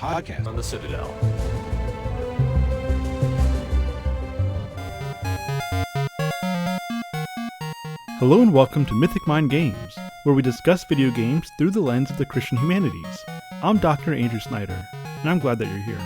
podcast on the Citadel. Hello and welcome to Mythic Mind Games, where we discuss video games through the lens of the Christian humanities. I'm Dr. Andrew Snyder, and I'm glad that you're here.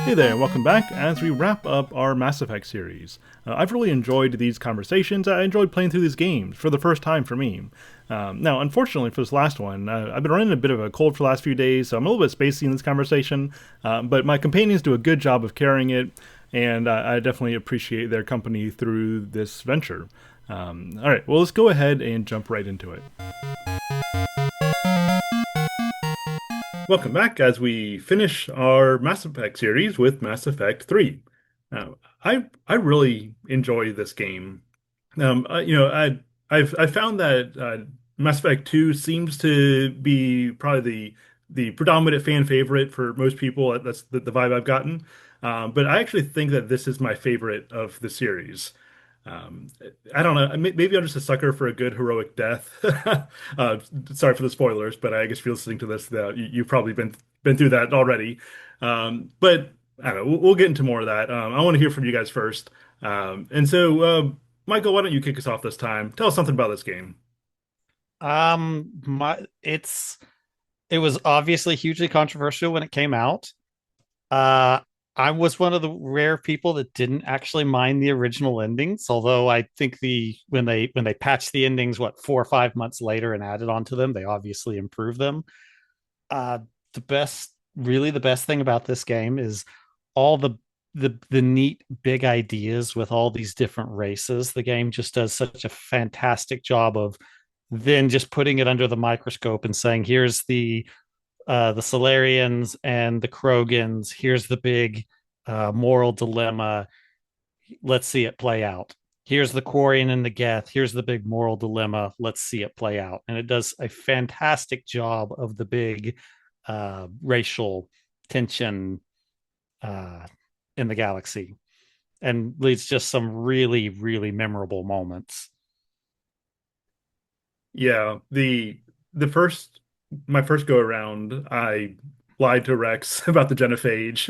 Hey there, welcome back as we wrap up our Mass Effect series. I've really enjoyed these conversations. I enjoyed playing through these games for the first time for me. Now, unfortunately for this last one, I've been running a bit of a cold for the last few days, so I'm a little bit spacey in this conversation, but my companions do a good job of carrying it, and I definitely appreciate their company through this venture. Alright, well, let's go ahead and jump right into it. Welcome back as we finish our Mass Effect series with Mass Effect 3. Now, I really enjoy this game. I've found that Mass Effect 2 seems to be probably the predominant fan favorite for most people. That's the vibe I've gotten. But I actually think that this is my favorite of the series. Um, I don't know. Maybe I'm just a sucker for a good heroic death. uh, Sorry for the spoilers, but I guess if you're listening to this, you've probably been through that already. But I don't know. We'll get into more of that. I want to hear from you guys first. Michael, why don't you kick us off this time? Tell us something about this game. My it was obviously hugely controversial when it came out. Uh, I was one of the rare people that didn't actually mind the original endings, although I think when they patched the endings, what, 4 or 5 months later and added on to them, they obviously improved them. Uh, the best thing about this game is all the neat big ideas with all these different races. The game just does such a fantastic job of then just putting it under the microscope and saying, here's the Solarians and the Krogans. Here's the big moral dilemma. Let's see it play out. Here's the Quarian and the Geth. Here's the big moral dilemma. Let's see it play out. And it does a fantastic job of the big racial tension uh, in the galaxy, and leads just some really, really memorable moments. Yeah, the first my first go around, I lied to Rex about the genophage.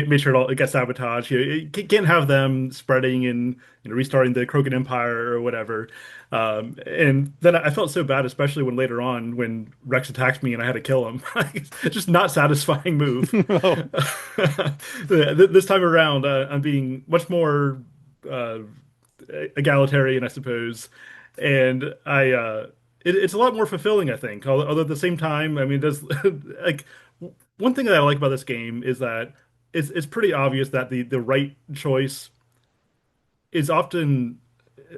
Made sure it gets sabotaged. You can't have them spreading and restarting the Krogan Empire or whatever. And then I felt so bad, especially when later on when Rex attacked me and I had to kill him. It's just not satisfying move. Oh, This time around, I'm being much more uh, egalitarian, I suppose, and it's a lot more fulfilling, I think. Although at the same time, I mean, does like one thing that I like about this game is that it's pretty obvious that the right choice is often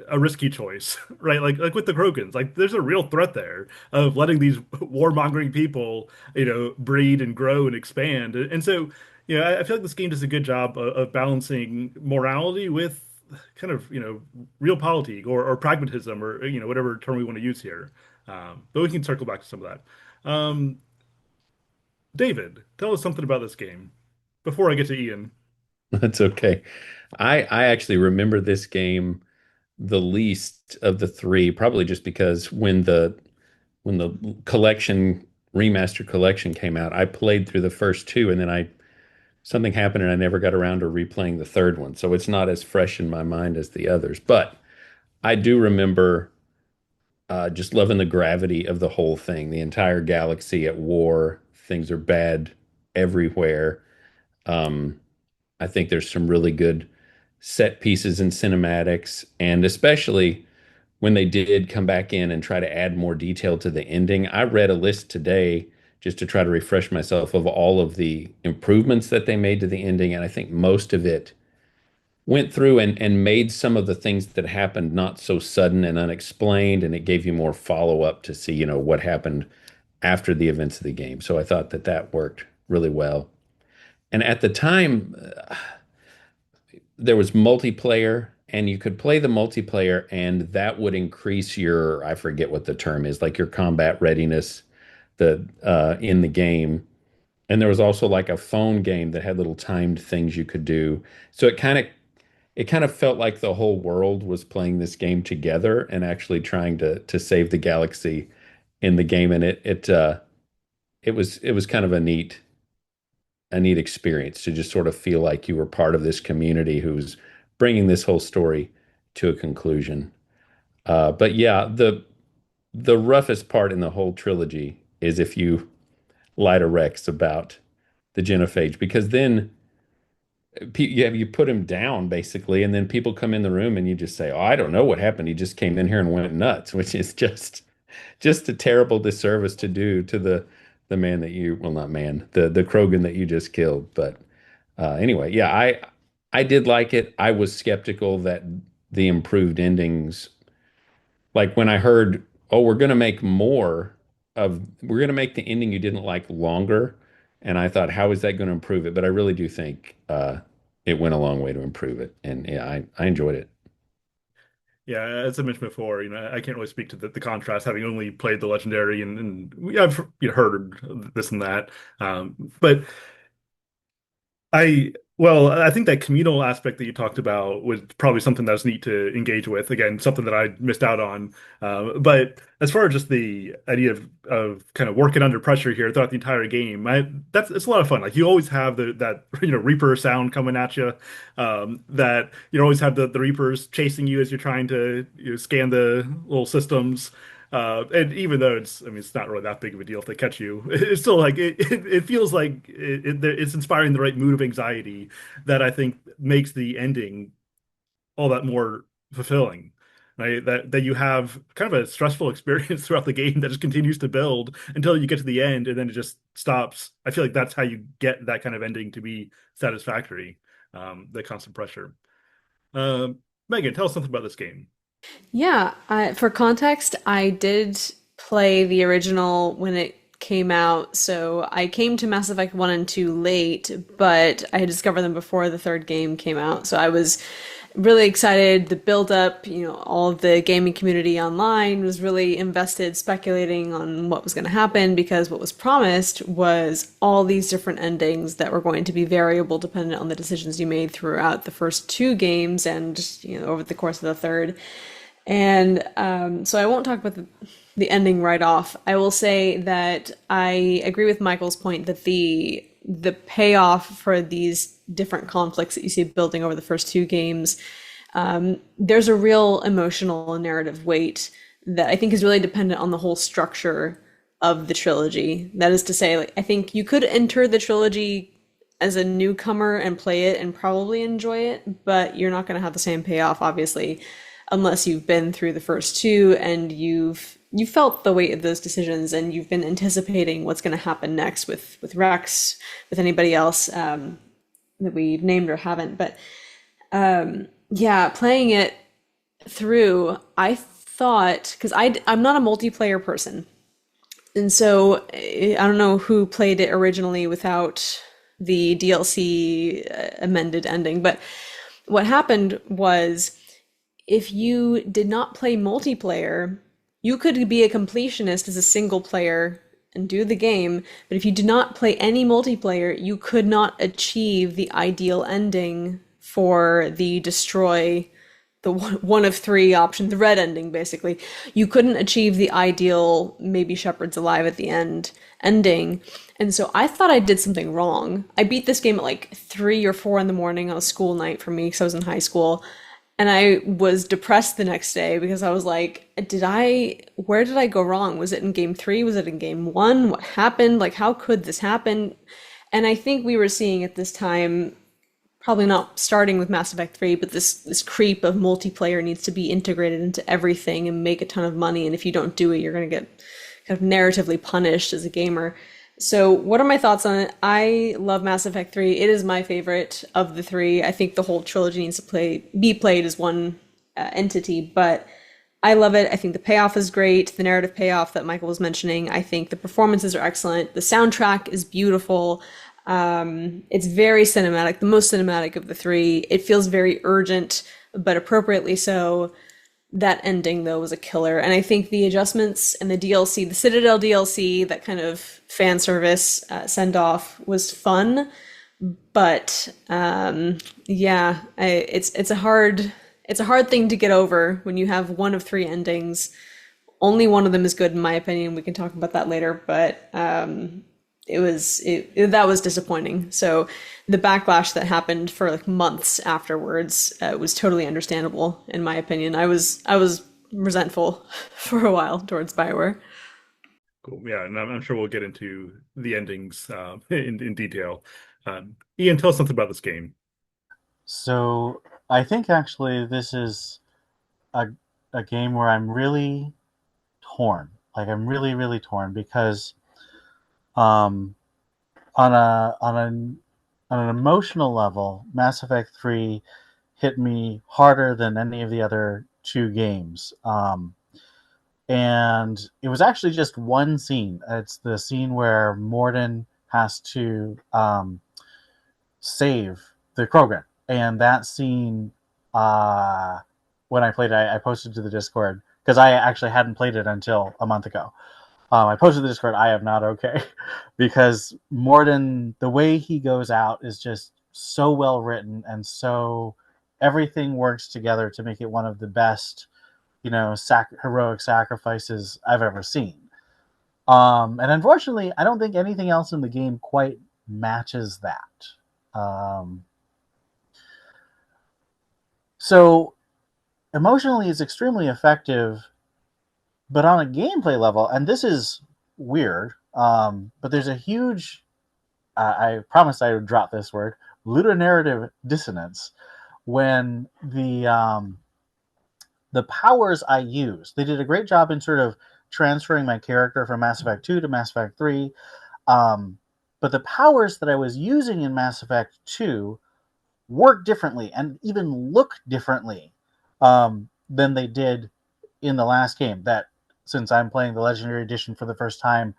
a risky choice, right? Like with the Krogans, like there's a real threat there of letting these warmongering people, breed and grow and expand. And so, I feel like this game does a good job of balancing morality with kind of, real politic or pragmatism or, whatever term we want to use here. But we can circle back to some of that. David, tell us something about this game before I get to Ian. That's okay. I actually remember this game the least of the three, probably just because when the collection remaster collection came out, I played through the first two and then I something happened and I never got around to replaying the third one. So it's not as fresh in my mind as the others. But I do remember just loving the gravity of the whole thing, the entire galaxy at war, things are bad everywhere. Um, I think there's some really good set pieces and cinematics, and especially when they did come back in and try to add more detail to the ending. I read a list today just to try to refresh myself of all of the improvements that they made to the ending, and I think most of it went through and made some of the things that happened not so sudden and unexplained, and it gave you more follow-up to see, what happened after the events of the game. So I thought that that worked really well. And at the time, there was multiplayer and you could play the multiplayer and that would increase your, I forget what the term is, like your combat readiness in the game. And there was also like a phone game that had little timed things you could do. So it kind of it kind of felt like the whole world was playing this game together and actually trying to save the galaxy in the game. And it was kind of a neat experience to just sort of feel like you were part of this community who's bringing this whole story to a conclusion. But yeah, the roughest part in the whole trilogy is if you lie to Rex about the genophage, because then you put him down basically, and then people come in the room and you just say, "Oh, I don't know what happened. He just came in here and went nuts," which is just a terrible disservice to do to the man that you, well, not man, the Krogan that you just killed. But anyway, yeah, I did like it. I was skeptical that the improved endings, like when I heard, oh, we're going to make the ending you didn't like longer. And I thought, how is that going to improve it? But I really do think it went a long way to improve it. And yeah, I enjoyed it. Yeah, as I mentioned before, I can't really speak to the contrast, having only played the Legendary, and I've heard this and that. But I think that communal aspect that you talked about was probably something that was neat to engage with. Again, something that I missed out on. But as far as just the idea of kind of working under pressure here throughout the entire game, it's a lot of fun. Like you always have that Reaper sound coming at you. That you always have the Reapers chasing you as you're trying to scan the little systems. And even though it's not really that big of a deal if they catch you, it's still like it feels like it's inspiring the right mood of anxiety that I think makes the ending all that more fulfilling. Right? That you have kind of a stressful experience throughout the game that just continues to build until you get to the end and then it just stops. I feel like that's how you get that kind of ending to be satisfactory. The constant pressure. Megan, tell us something about this game. Yeah, for context, I did play the original when it came out, so I came to Mass Effect 1 and 2 late, but I had discovered them before the third game came out. So I was really excited. The build up, all of the gaming community online was really invested speculating on what was going to happen because what was promised was all these different endings that were going to be variable dependent on the decisions you made throughout the first two games and over the course of the third. And so I won't talk about the ending right off. I will say that I agree with Michael's point that the payoff for these different conflicts that you see building over the first two games, there's a real emotional and narrative weight that I think is really dependent on the whole structure of the trilogy. That is to say, like, I think you could enter the trilogy as a newcomer and play it and probably enjoy it, but you're not going to have the same payoff, obviously, unless you've been through the first two and you've felt the weight of those decisions and you've been anticipating what's going to happen next with Rex, with anybody else that we've named or haven't. But yeah, playing it through, I thought, because I'm not a multiplayer person, and so I don't know who played it originally without the DLC amended ending, but what happened was, if you did not play multiplayer, you could be a completionist as a single player and do the game, but if you did not play any multiplayer, you could not achieve the ideal ending for the destroy, the one of three option, the red ending, basically. You couldn't achieve the ideal, maybe Shepard's alive at the end ending. And so I thought I did something wrong. I beat this game at like 3 or 4 in the morning on a school night for me because I was in high school. And I was depressed the next day because I was like, where did I go wrong? Was it in game 3? Was it in game 1? What happened? Like, how could this happen? And I think we were seeing at this time, probably not starting with Mass Effect 3, but this creep of multiplayer needs to be integrated into everything and make a ton of money. And if you don't do it, you're going to get kind of narratively punished as a gamer. So what are my thoughts on it? I love Mass Effect 3. It is my favorite of the three. I think the whole trilogy needs to be played as one entity, but I love it. I think the payoff is great. The narrative payoff that Michael was mentioning. I think the performances are excellent. The soundtrack is beautiful. It's very cinematic, the most cinematic of the three. It feels very urgent, but appropriately so. That ending, though, was a killer. And I think the adjustments and the DLC, the Citadel DLC, that kind of fan service send off was fun, But yeah, it's a hard thing to get over when you have one of three endings. Only one of them is good in my opinion. We can talk about that later, but that was disappointing. So the backlash that happened for like months afterwards was totally understandable in my opinion. I was resentful for a while towards Bioware. Cool. Yeah, and I'm sure we'll get into the endings in detail. Ian, tell us something about this game. So I think actually this is a a game where I'm really torn. Like I'm really really torn because um on an emotional level, Mass Effect 3 hit me harder than any of the other two games. And it was actually just one scene. It's the scene where Mordin has to save the Krogan. And that scene, uh, when I played it, I posted to the Discord because I actually hadn't played it until a month ago. I posted to the Discord, I am not okay. Because Mordin, the way he goes out is just so well written and so everything works together to make it one of the best, heroic sacrifices I've ever seen. And unfortunately, I don't think anything else in the game quite matches that. So emotionally, it's extremely effective, but on a gameplay level, and this is weird, but there's a huge, I promised I would drop this word, ludonarrative dissonance when the powers I use. They did a great job in sort of transferring my character from Mass Effect 2 to Mass Effect 3. But the powers that I was using in Mass Effect 2 work differently and even look differently than they did in the last game. That since I'm playing the Legendary Edition for the first time,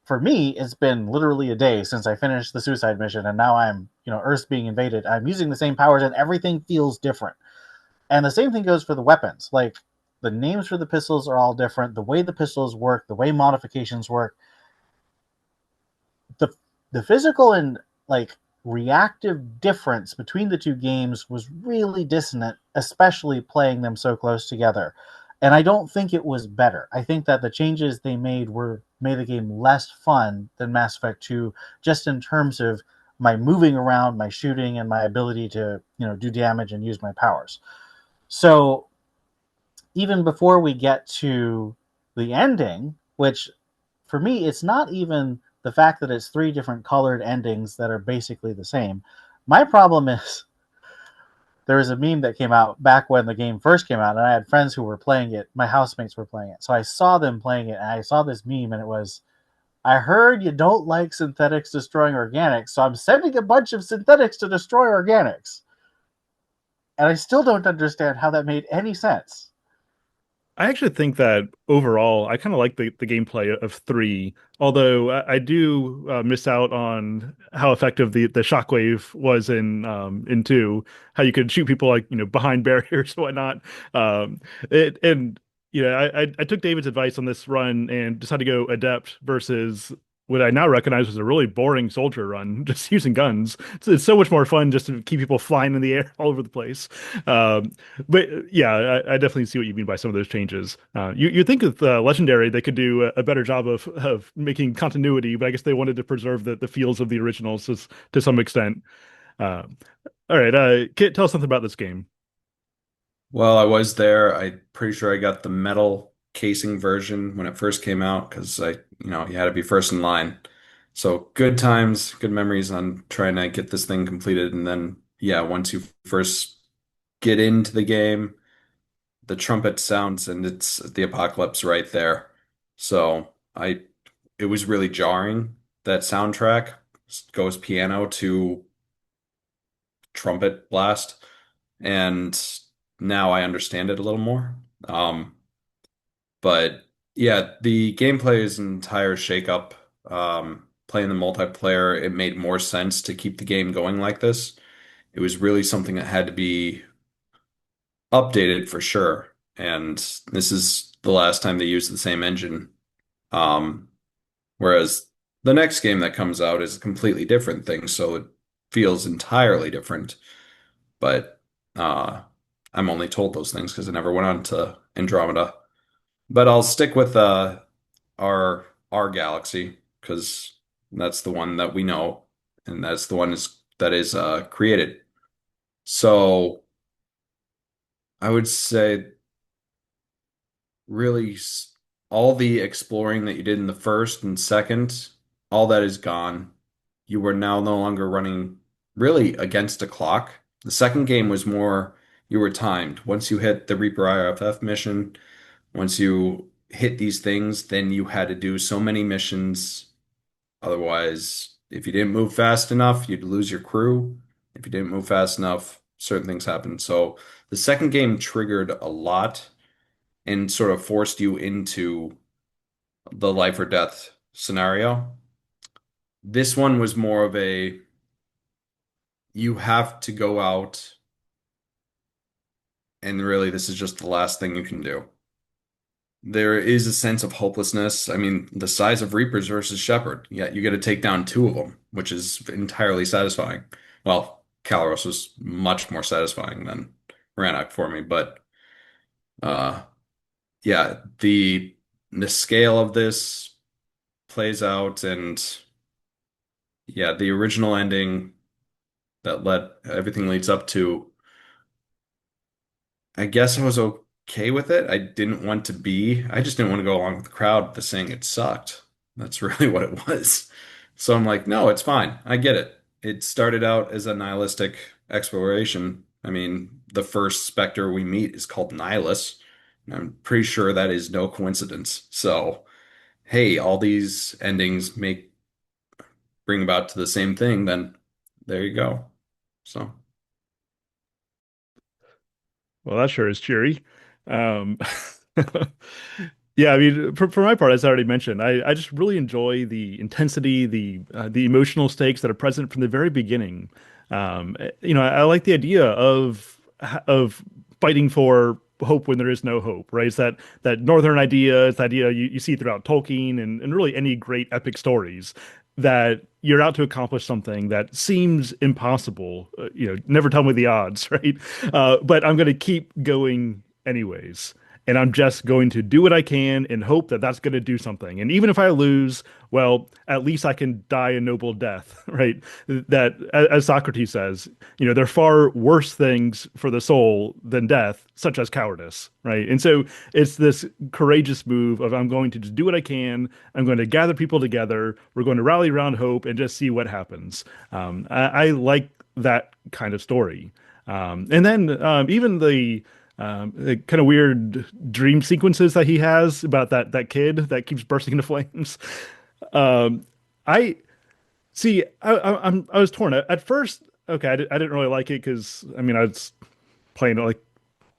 for me, it's been literally a day since I finished the suicide mission, and now Earth's being invaded. I'm using the same powers, and everything feels different. And the same thing goes for the weapons. Like, the names for the pistols are all different. The way the pistols work, the way modifications work, the the physical and like reactive difference between the two games was really dissonant, especially playing them so close together. And I don't think it was better. I think that the changes they made the game less fun than Mass Effect 2, just in terms of my moving around, my shooting, and my ability to do damage and use my powers. So even before we get to the ending, which for me, it's not even the fact that it's three different colored endings that are basically the same. My problem is there was a meme that came out back when the game first came out, and I had friends who were playing it. My housemates were playing it. So I saw them playing it, and I saw this meme, and it was, I heard you don't like synthetics destroying organics, so I'm sending a bunch of synthetics to destroy organics. And I still don't understand how that made any sense. I actually think that overall, I kind of like the gameplay of three, although I do miss out on how effective the shockwave was in two, how you could shoot people like behind barriers and whatnot. And I took David's advice on this run and decided to go adept versus what I now recognize was a really boring soldier run, just using guns. It's so much more fun just to keep people flying in the air all over the place. Um, but yeah, I definitely see what you mean by some of those changes. You think with Legendary they could do a better job of making continuity, but I guess they wanted to preserve the feels of the originals to some extent. Uh, all right, Kit, tell us something about this game. Well, I was there. I'm pretty sure I got the metal casing version when it first came out because you had to be first in line. So good times, good memories on trying to get this thing completed. And then, yeah, once you first get into the game, the trumpet sounds and it's the apocalypse right there. So it was really jarring. That soundtrack goes piano to trumpet blast. And now I understand it a little more. But yeah, the gameplay is an entire shakeup. Playing the multiplayer, it made more sense to keep the game going like this. It was really something that had to be updated for sure. And this is the last time they used the same engine. Um, Whereas the next game that comes out is a completely different thing. So feels entirely different. But I'm only told those things because I never went on to Andromeda. But I'll stick with our galaxy because that's the one that we know, and that's the one that is created. So I would say really all the exploring that you did in the first and second, all that is gone. You were now no longer running really against a clock. The second game was more you were timed. Once you hit the Reaper IFF mission, once you hit these things, then you had to do so many missions. Otherwise, if you didn't move fast enough, you'd lose your crew. If you didn't move fast enough, certain things happened. So the second game triggered a lot and sort of forced you into the life or death scenario. This one was more of a you have to go out and really this is just the last thing you can do. There is a sense of hopelessness. I mean, the size of Reapers versus Shepard, yet you get to take down two of them, which is entirely satisfying. Well, Calros was much more satisfying than Rannoch for me, but uh yeah, the scale of this plays out and yeah, the original ending that led everything leads up to, I guess I was okay with it. I just didn't want to go along with the crowd the saying it sucked. That's really what it was. So I'm like, no, it's fine. I get it. It started out as a nihilistic exploration. I mean, the first Spectre we meet is called Nihilus. And I'm pretty sure that is no coincidence. So, hey, all these endings make bring about to the same thing, then there you go. So. Well, that sure is cheery. Um, yeah, I mean, for my part, as I already mentioned, I just really enjoy the intensity, the emotional stakes that are present from the very beginning. I like the idea of fighting for hope when there is no hope, right? It's that northern idea. It's the idea you see throughout Tolkien and really any great epic stories that you're out to accomplish something that seems impossible. Never tell me the odds, right? But I'm going to keep going anyways. And I'm just going to do what I can and hope that that's going to do something. And even if I lose, well, at least I can die a noble death, right? That, as Socrates says, there are far worse things for the soul than death, such as cowardice, right? And so it's this courageous move of I'm going to just do what I can. I'm going to gather people together. We're going to rally around hope and just see what happens. I like that kind of story. And then even the kind of weird dream sequences that he has about that kid that keeps bursting into flames. Um, I see. I was torn at first. Okay, I didn't really like it because I mean I was playing at like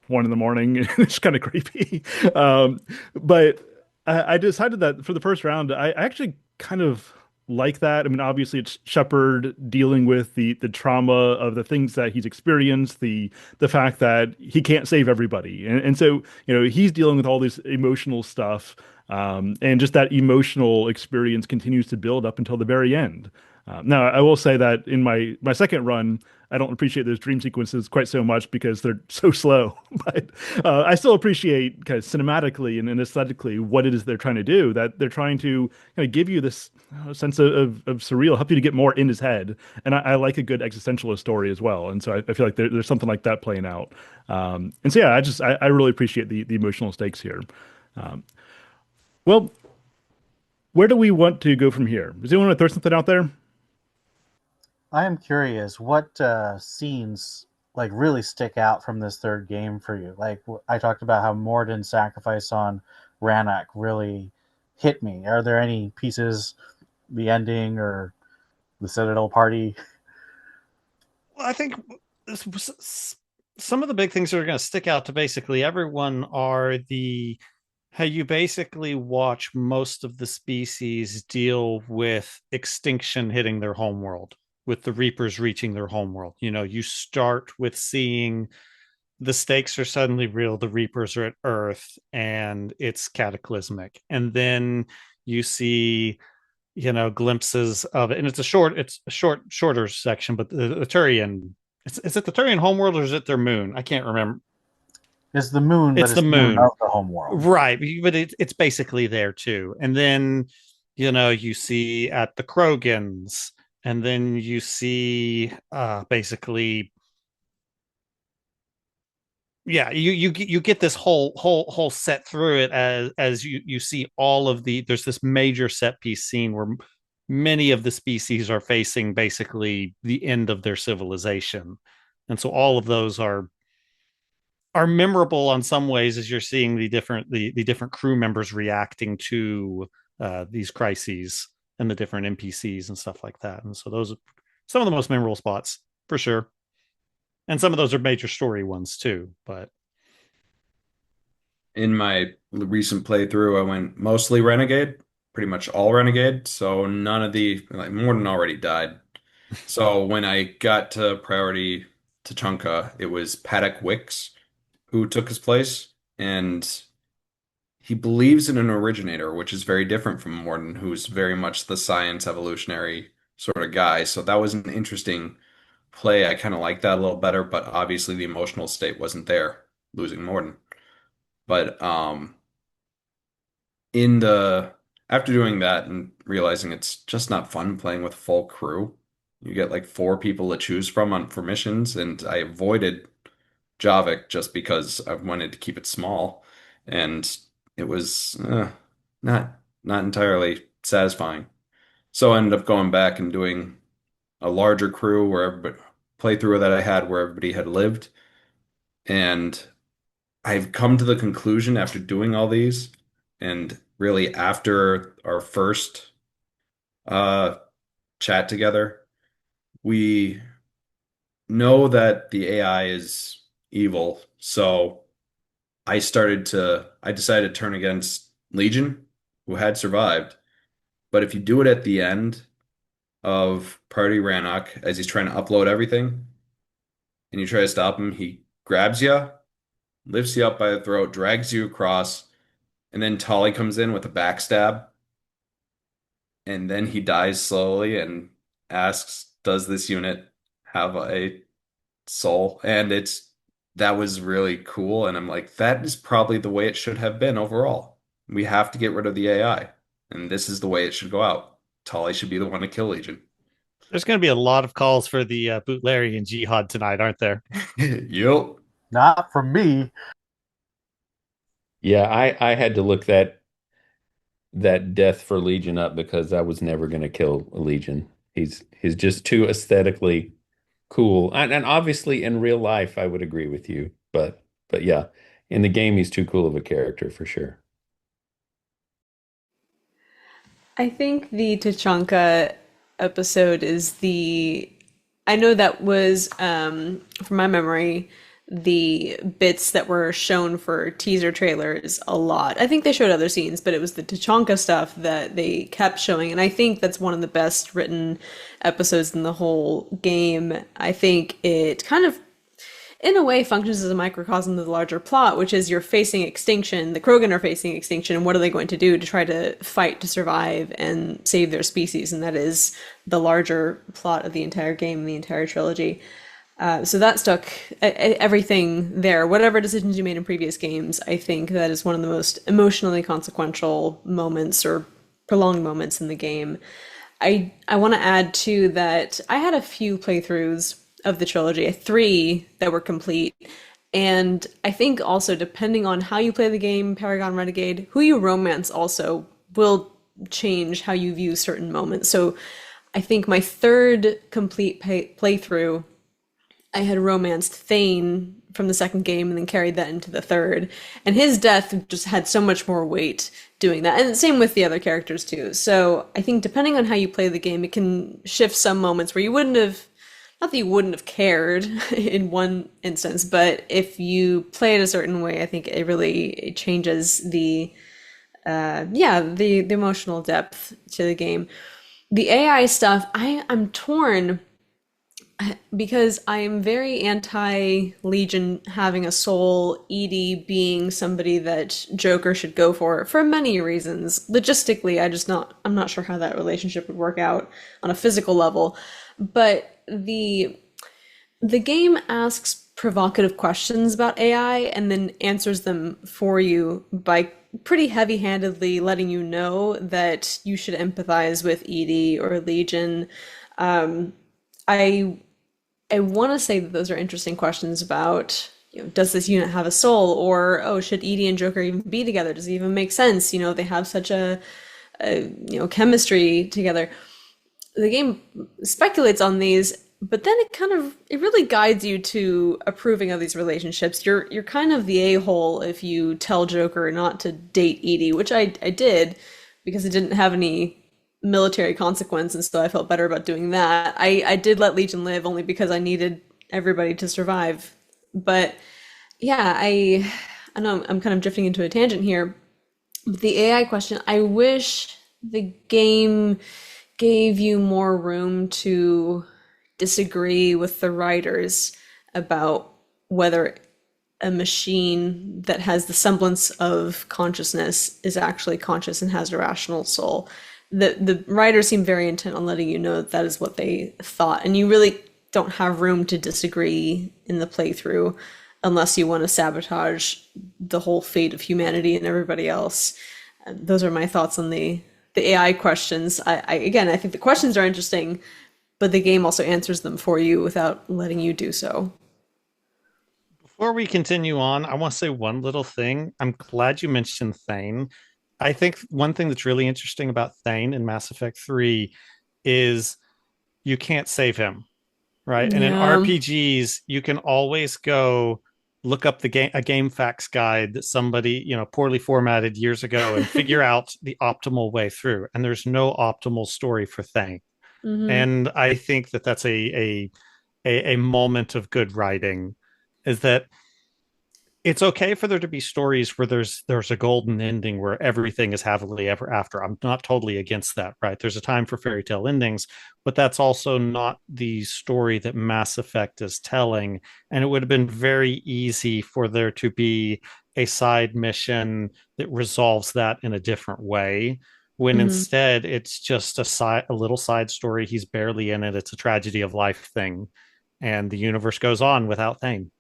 1 in the morning. It's kind of creepy. But I decided that for the first round, I actually kind of like that. I mean, obviously, it's Shepard dealing with the trauma of the things that he's experienced, the fact that he can't save everybody, and so he's dealing with all this emotional stuff. And just that emotional experience continues to build up until the very end. Now, I will say that in my second run, I don't appreciate those dream sequences quite so much because they're so slow. But I still appreciate kind of cinematically and aesthetically what it is they're trying to do. That they're trying to kind of give you this sense of surreal, help you to get more in his head. And I like a good existentialist story as well. And so I feel like there's something like that playing out. And so yeah, I really appreciate the emotional stakes here. Um, well, where do we want to go from here? Does anyone want to throw something out there? I am curious, what scenes like really stick out from this third game for you? Like I talked about how Morden's sacrifice on Rannoch really hit me. Are there any pieces, the ending or the Citadel party? Well, I think some of the big things that are going to stick out to basically everyone are the how you basically watch most of the species deal with extinction hitting their homeworld, with the Reapers reaching their homeworld. You start with seeing the stakes are suddenly real, the Reapers are at Earth, and it's cataclysmic. And then you see glimpses of it. And it's a shorter section, but the Turian, is it the Turian homeworld or is it their moon? I can't remember. It's the moon, but It's it's the the moon moon. of the homeworld. Right, but it's basically there too. And then, you see at the Krogans, and then you see basically, yeah, you get this whole set through it as you see all of there's this major set piece scene where many of the species are facing basically the end of their civilization. And so all of those are memorable on some ways as you're seeing the different crew members reacting to these crises and the different NPCs and stuff like that. And so those are some of the most memorable spots for sure. And some of those are major story ones too. But In my recent playthrough, I went mostly Renegade, pretty much all Renegade. So none of Morden already died. So when I got to priority Tachanka, it was Paddock Wicks who took his place, and he believes in an originator, which is very different from Morden, who's very much the science evolutionary sort of guy. So that was an interesting play. I kind of like that a little better, but obviously the emotional state wasn't there, losing Morden. But in the after doing that and realizing it's just not fun playing with full crew, you get like four people to choose from for missions, and I avoided Javik just because I wanted to keep it small, and it was not entirely satisfying. So I ended up going back and doing a larger crew where everybody playthrough that I had where everybody had lived, and I've come to the conclusion after doing all these, and really after our first uh, chat together, we know that the AI is evil. So I decided to turn against Legion, who had survived. But if you do it at the end of Party Rannoch as he's trying to upload everything, and you try to stop him, he grabs you, lifts you up by the throat, drags you across, and then Tolly comes in with a backstab, and then he dies slowly and asks, "Does this unit have a soul?" And that was really cool. And I'm like, that is probably the way it should have been overall. We have to get rid of the AI, and this is the way it should go out. Tolly should be the one to kill Legion. there's going to be a lot of calls for the Butlerian Jihad tonight, aren't there? Yup. Not from me. Yeah, I had to look that death for Legion up because I was never going to kill a Legion. He's just too aesthetically cool. And obviously in real life I would agree with you, but yeah, in the game he's too cool of a character for sure. I think the Tachanka episode is I know that was, from my memory, the bits that were shown for teaser trailers a lot. I think they showed other scenes, but it was the Tachanka stuff that they kept showing. And I think that's one of the best written episodes in the whole game. I think it kind of in a way functions as a microcosm of the larger plot, which is you're facing extinction, the Krogan are facing extinction, and what are they going to do to try to fight to survive and save their species? And that is the larger plot of the entire game, the entire trilogy. So that stuck everything there. Whatever decisions you made in previous games, I think that is one of the most emotionally consequential moments or prolonged moments in the game. I want to add too that I had a few playthroughs of the trilogy, three that were complete. And I think also depending on how you play the game, Paragon, Renegade, who you romance also will change how you view certain moments. So I think my third complete playthrough, I had romanced Thane from the second game and then carried that into the third. And his death just had so much more weight doing that. And same with the other characters too. So I think depending on how you play the game, it can shift some moments where you wouldn't have, not that you wouldn't have cared in one instance, but if you play it a certain way, I think it changes the emotional depth to the game. The AI stuff, I'm torn because I am very anti Legion having a soul, Edie being somebody that Joker should go for many reasons. Logistically, I'm not sure how that relationship would work out on a physical level. But the game asks provocative questions about AI and then answers them for you by pretty heavy-handedly letting you know that you should empathize with Edie or Legion. I I want to say that those are interesting questions about, does this unit have a soul? Or, oh, should Edie and Joker even be together? Does it even make sense? They have such a chemistry together. The game speculates on these, but then it really guides you to approving of these relationships. You're kind of the a-hole if you tell Joker not to date Edie, which I did because it didn't have any military consequence, and so I felt better about doing that. I did let Legion live only because I needed everybody to survive. But yeah, I know I'm kind of drifting into a tangent here. But the AI question, I wish the game gave you more room to disagree with the writers about whether a machine that has the semblance of consciousness is actually conscious and has a rational soul. The writers seem very intent on letting you know that that is what they thought, and you really don't have room to disagree in the playthrough unless you want to sabotage the whole fate of humanity and everybody else. Those are my thoughts on the AI questions. Again, I think the questions are interesting, but the game also answers them for you without letting you do so. Before we continue on, I want to say one little thing. I'm glad you mentioned Thane. I think one thing that's really interesting about Thane in Mass Effect 3 is you can't save him, right? And in Yeah. RPGs, you can always go look up a game facts guide that somebody, poorly formatted years ago and figure out the optimal way through. And there's no optimal story for Thane. Hmm. And I think that that's a moment of good writing, is that it's okay for there to be stories where there's a golden ending where everything is happily ever after. I'm not totally against that, right? There's a time for fairy tale endings, but that's also not the story that Mass Effect is telling. And it would have been very easy for there to be a side mission that resolves that in a different way, when Hmm. instead it's just a little side story. He's barely in it. It's a tragedy of life thing, and the universe goes on without Thane.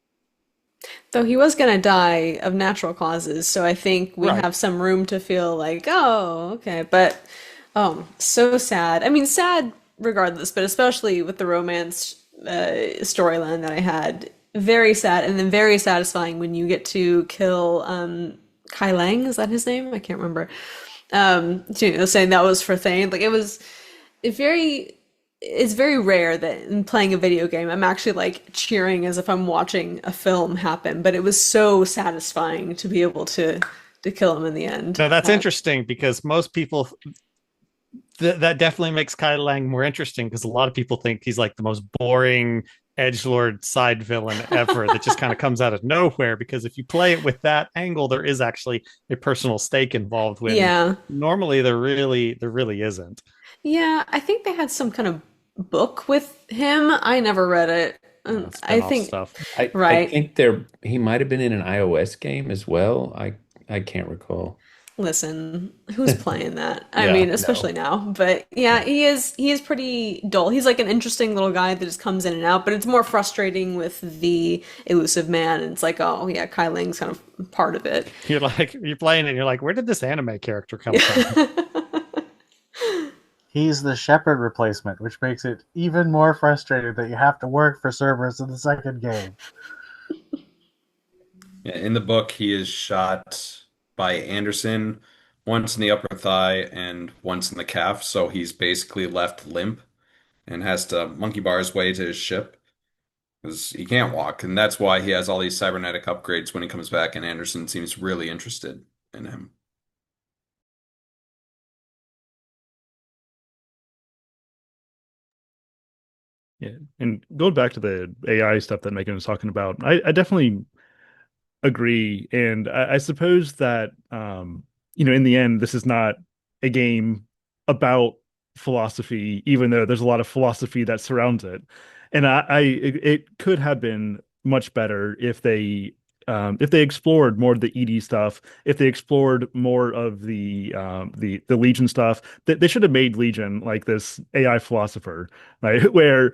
Though he was gonna die of natural causes, so I think we Right. have some room to feel like, oh, okay. But so sad. I mean, sad regardless, but especially with the romance storyline that I had. Very sad, and then very satisfying when you get to kill Kai Lang. Is that his name? I can't remember. Saying that was for Thane. Like it was very it's very rare that in playing a video game I'm actually like cheering as if I'm watching a film happen, but it was so satisfying to be able to kill him in the end. Now that's interesting because most people that definitely makes Kai Lang more interesting, because a lot of people think he's like the most boring edgelord side villain ever that just kind of comes out of nowhere. Because if you play it with that angle, there is actually a personal stake involved, when Yeah. normally there really isn't. Yeah, I think they had some kind of book with him. I never read it. I Spin-off think stuff. I right. think he might have been in an iOS game as well. I can't recall. Listen, who's playing that? I Yeah, mean, especially no. now. But yeah, Yeah. he is pretty dull. He's like an interesting little guy that just comes in and out, but it's more frustrating with the elusive man. And it's like, oh yeah, Kai Ling's kind of part of it. You're playing it and you're like, where did this anime character come from? Yeah. He's the Shepard replacement, which makes it even more frustrating that you have to work for Cerberus in the second game. Yeah, in the book, he is shot by Anderson once in the upper thigh and once in the calf, so he's basically left limp and has to monkey bar his way to his ship because he can't walk, and that's why he has all these cybernetic upgrades when he comes back, and Anderson seems really interested in him. Yeah, and going back to the AI stuff that Megan was talking about, I definitely agree, and I suppose that in the end, this is not a game about philosophy, even though there's a lot of philosophy that surrounds it. And it could have been much better if they explored more of the ED stuff, if they explored more of the Legion stuff. They should have made Legion like this AI philosopher, right? Where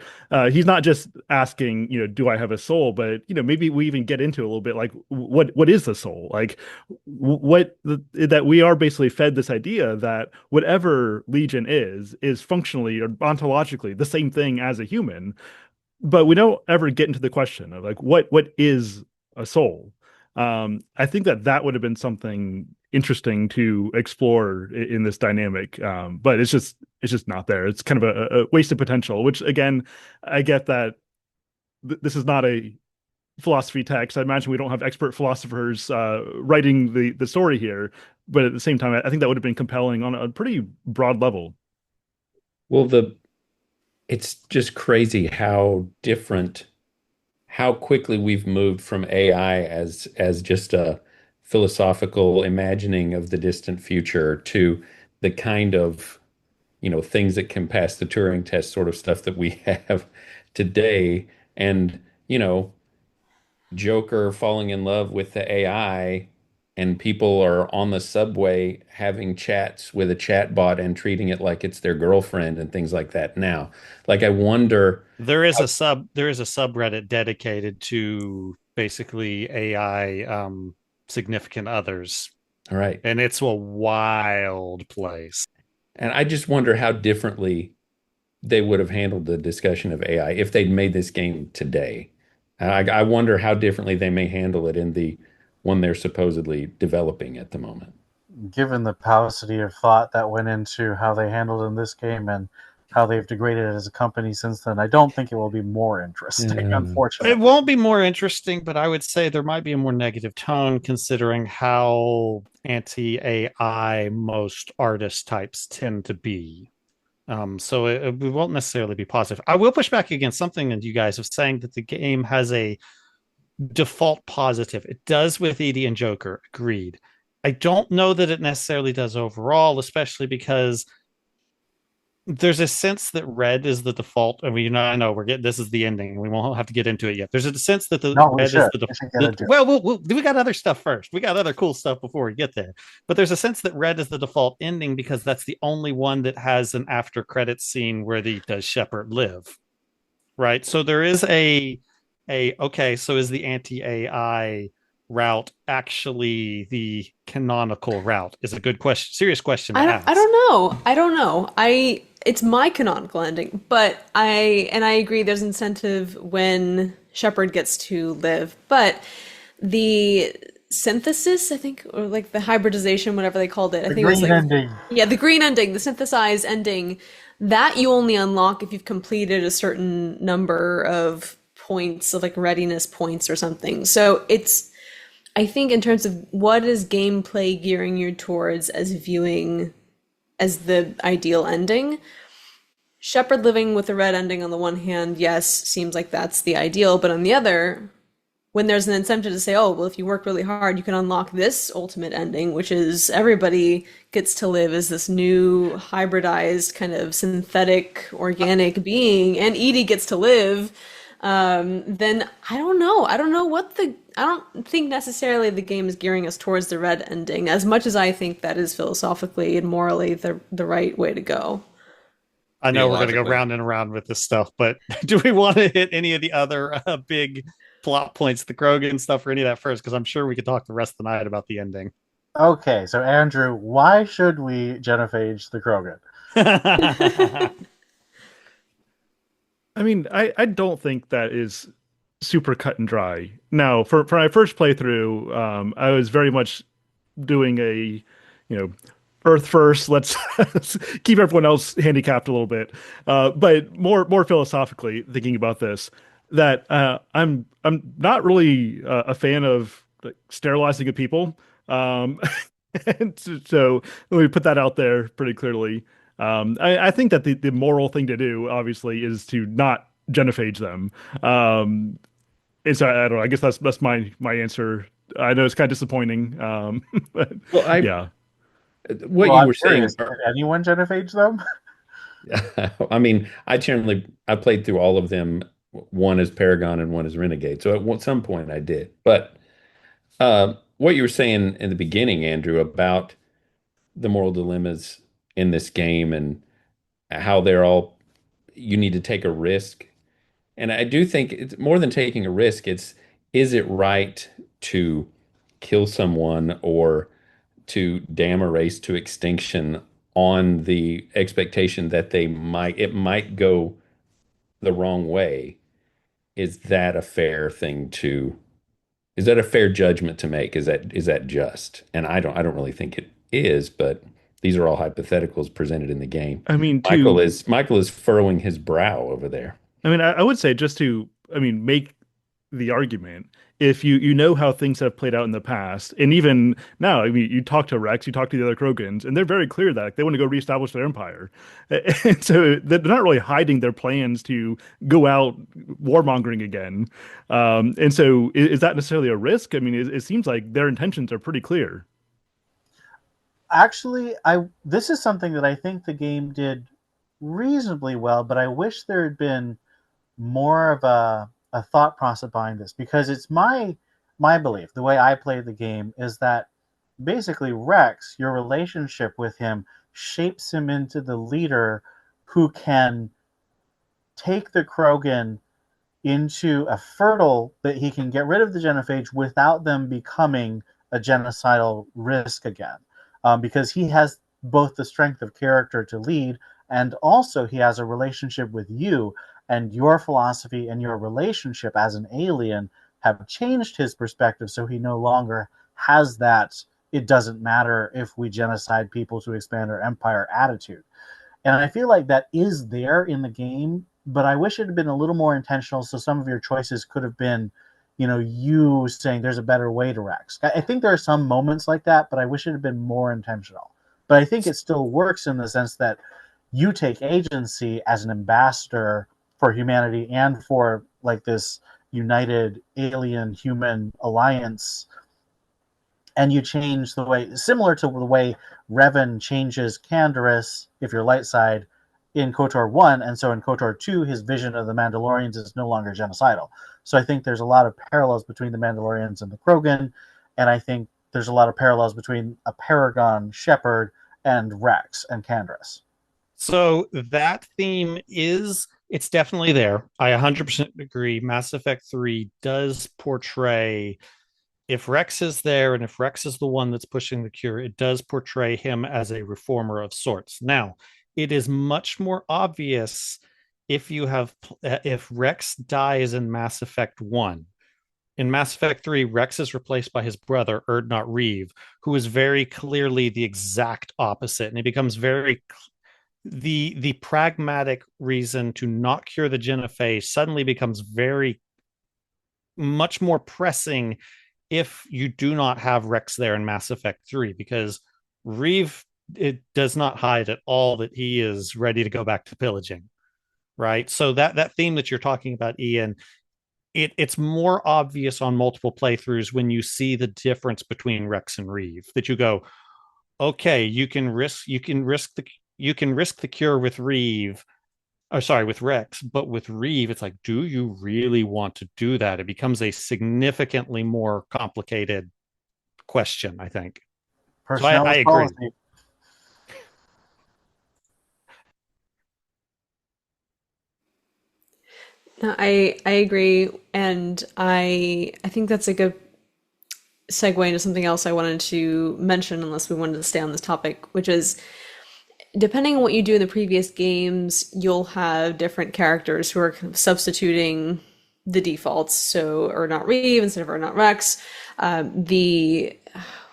he's not just asking, do I have a soul, but maybe we even get into a little bit like what is the soul? Like that we are basically fed this idea that whatever Legion is functionally or ontologically the same thing as a human, but we don't ever get into the question of like what is a soul. I think that would have been something interesting to explore in this dynamic, but it's just not there. It's kind of a wasted potential. Which again, I get that this is not a philosophy text. I imagine we don't have expert philosophers writing the story here, but at the same time, I think that would have been compelling on a pretty broad level. Well, it's just crazy how quickly we've moved from AI as just a philosophical imagining of the distant future to the kind of, things that can pass the Turing test sort of stuff that we have today. And, Joker falling in love with the AI, and people are on the subway having chats with a chatbot and treating it like it's their girlfriend and things like that now. Like, I wonder. There is a subreddit dedicated to basically AI significant others, All right. and it's a wild place. And I just wonder how differently they would have handled the discussion of AI if they'd made this game today. I wonder how differently they may handle it in the one they're supposedly developing at the moment. Given the paucity of thought that went into how they handled in this game and how they've degraded it as a company since then, I don't think it will be more interesting, unfortunately. It won't be more interesting, but I would say there might be a more negative tone considering how anti-AI most artist types tend to be. So it won't necessarily be positive. I will push back against something that you guys have saying that the game has a default positive. It does with Edie and Joker. Agreed. I don't know that it necessarily does overall, especially because there's a sense that red is the default. I mean, I know this is the ending. We won't have to get into it yet. There's a sense that the red is the default. Well, we got other stuff first. We got other cool stuff before we get there. But there's a sense that red is the default ending because that's the only one that has an after credits scene where does Shepard live, right? So there is okay. So is the anti-AI route actually the canonical route? Is a good question, serious question to ask. I don't know. It's my canonical ending, but I agree there's incentive when Shepard gets to live, but the synthesis, I think, or like the hybridization, whatever they called it, I think it was like ending. Yeah, the green ending, the synthesized ending, that you only unlock if you've completed a certain number of points of like readiness points or something. So I think in terms of what is gameplay gearing you towards as viewing as the ideal ending, Shepard living with a red ending on the one hand, yes, seems like that's the ideal, but on the other, when there's an incentive to say, oh, well, if you work really hard, you can unlock this ultimate ending, which is everybody gets to live as this new hybridized kind of synthetic organic being, and Edie gets to live, then I don't know. I don't think necessarily the game is gearing us towards the red ending, as much as I think that is philosophically and morally the right way to go. I know we're going to go round and around with this stuff, but do we want to hit any of the other big plot points, the Krogan stuff, or any of that first? Because I'm sure we could talk the rest of the night about the ending. Okay, so Andrew, why should we genophage the Krogan? I mean, I don't think that is super cut and dry. Now, for my first playthrough, I was very much doing Earth first. Let's keep everyone else handicapped a little bit. But more philosophically, thinking about this, that I'm not really a fan of like, sterilizing of people. And so let me put that out there pretty clearly. I think that the moral thing to do, obviously, is to not genophage them. And so I don't know. I guess that's my answer. I know it's kind of disappointing. But Well, yeah. What you I'm were saying. curious, did anyone genophage them? I mean, I played through all of them, one as Paragon and one as Renegade. So at some point I did. But what you were saying in the beginning, Andrew, about the moral dilemmas in this game and how you need to take a risk. And I do think it's more than taking a risk. Is it right to kill someone or to damn a race to extinction on the expectation that it might go the wrong way? Is that a fair thing to, is that a fair judgment to make? Is that just? And I don't really think it is, but these are all hypotheticals presented in the game. I mean, Michael is furrowing his brow over there. I would say just to, make the argument. If you know how things have played out in the past, and even now, you talk to Rex, you talk to the other Krogans, and they're very clear that they want to go reestablish their empire, and so they're not really hiding their plans to go out warmongering again. And so, is that necessarily a risk? It seems like their intentions are pretty clear. Actually, I this is something that I think the game did reasonably well, but I wish there had been more of a thought process behind this, because it's my belief, the way I play the game, is that basically Rex, your relationship with him shapes him into the leader who can take the Krogan into a fertile that he can get rid of the genophage without them becoming a genocidal risk again. Because he has both the strength of character to lead, and also he has a relationship with you, and your philosophy and your relationship as an alien have changed his perspective, so he no longer has that it doesn't matter if we genocide people to expand our empire attitude. And I feel like that is there in the game, but I wish it had been a little more intentional, so some of your choices could have been, you saying there's a better way to Rex. I think there are some moments like that, but I wish it had been more intentional. But I think it still works in the sense that you take agency as an ambassador for humanity and for like this united alien human alliance, and you change the way, similar to the way Revan changes Canderous, if you're light side, in KOTOR 1, and so in KOTOR 2, his vision of the Mandalorians is no longer genocidal. So I think there's a lot of parallels between the Mandalorians and the Krogan, and I think there's a lot of parallels between a Paragon, Shepard, and Rex and Canderous. So that theme it's definitely there. I 100% agree. Mass Effect 3 does portray, if Rex is there and if Rex is the one that's pushing the cure, it does portray him as a reformer of sorts. Now, it is much more obvious if Rex dies in Mass Effect 1. In Mass Effect 3, Rex is replaced by his brother, Erdnot Reeve, who is very clearly the exact opposite. And it becomes the pragmatic reason to not cure the genophage suddenly becomes very much more pressing if you do not have Rex there in Mass Effect 3, because Reeve, it does not hide at all that he is ready to go back to pillaging, right? So that theme that you're talking about, Ian, it's more obvious on multiple playthroughs when you see the difference between Rex and Reeve, that you go, okay, you can risk the cure with Reeve, or sorry, with Rex, but with Reeve, it's like, do you really want to do that? It becomes a significantly more complicated question, I think. So Personnel I is agree. policy. No, I agree, and I think that's a good segue into something else I wanted to mention, unless we wanted to stay on this topic, which is depending on what you do in the previous games, you'll have different characters who are kind of substituting the defaults. So, or not Reeve instead of or not Rex. The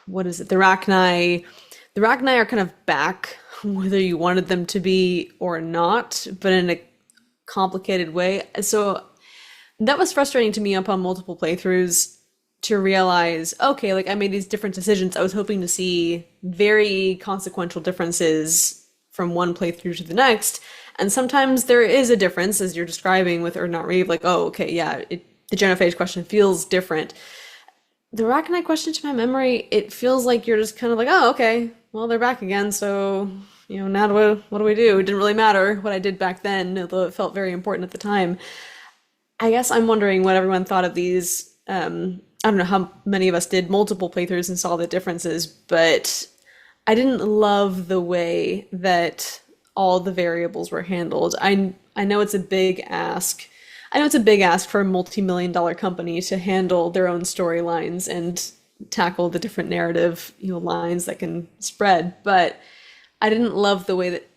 what is it? The Rachni. The Rachni are kind of back, whether you wanted them to be or not, but in a complicated way. So that was frustrating to me upon multiple playthroughs to realize, okay, like I made these different decisions. I was hoping to see very consequential differences from one playthrough to the next. And sometimes there is a difference, as you're describing with or not Reeve, like, oh, okay, yeah, the genophage question feels different. The Rachni question, to my memory, it feels like you're just kind of like, oh, okay, well, they're back again, so, now what do we do? It didn't really matter what I did back then, although it felt very important at the time. I guess I'm wondering what everyone thought of these. I don't know how many of us did multiple playthroughs and saw the differences, but I didn't love the way that all the variables were handled. I know it's a big ask. I know it's a big ask for a multi-million dollar company to handle their own storylines and tackle the different narrative, lines that can spread, but I didn't love the way that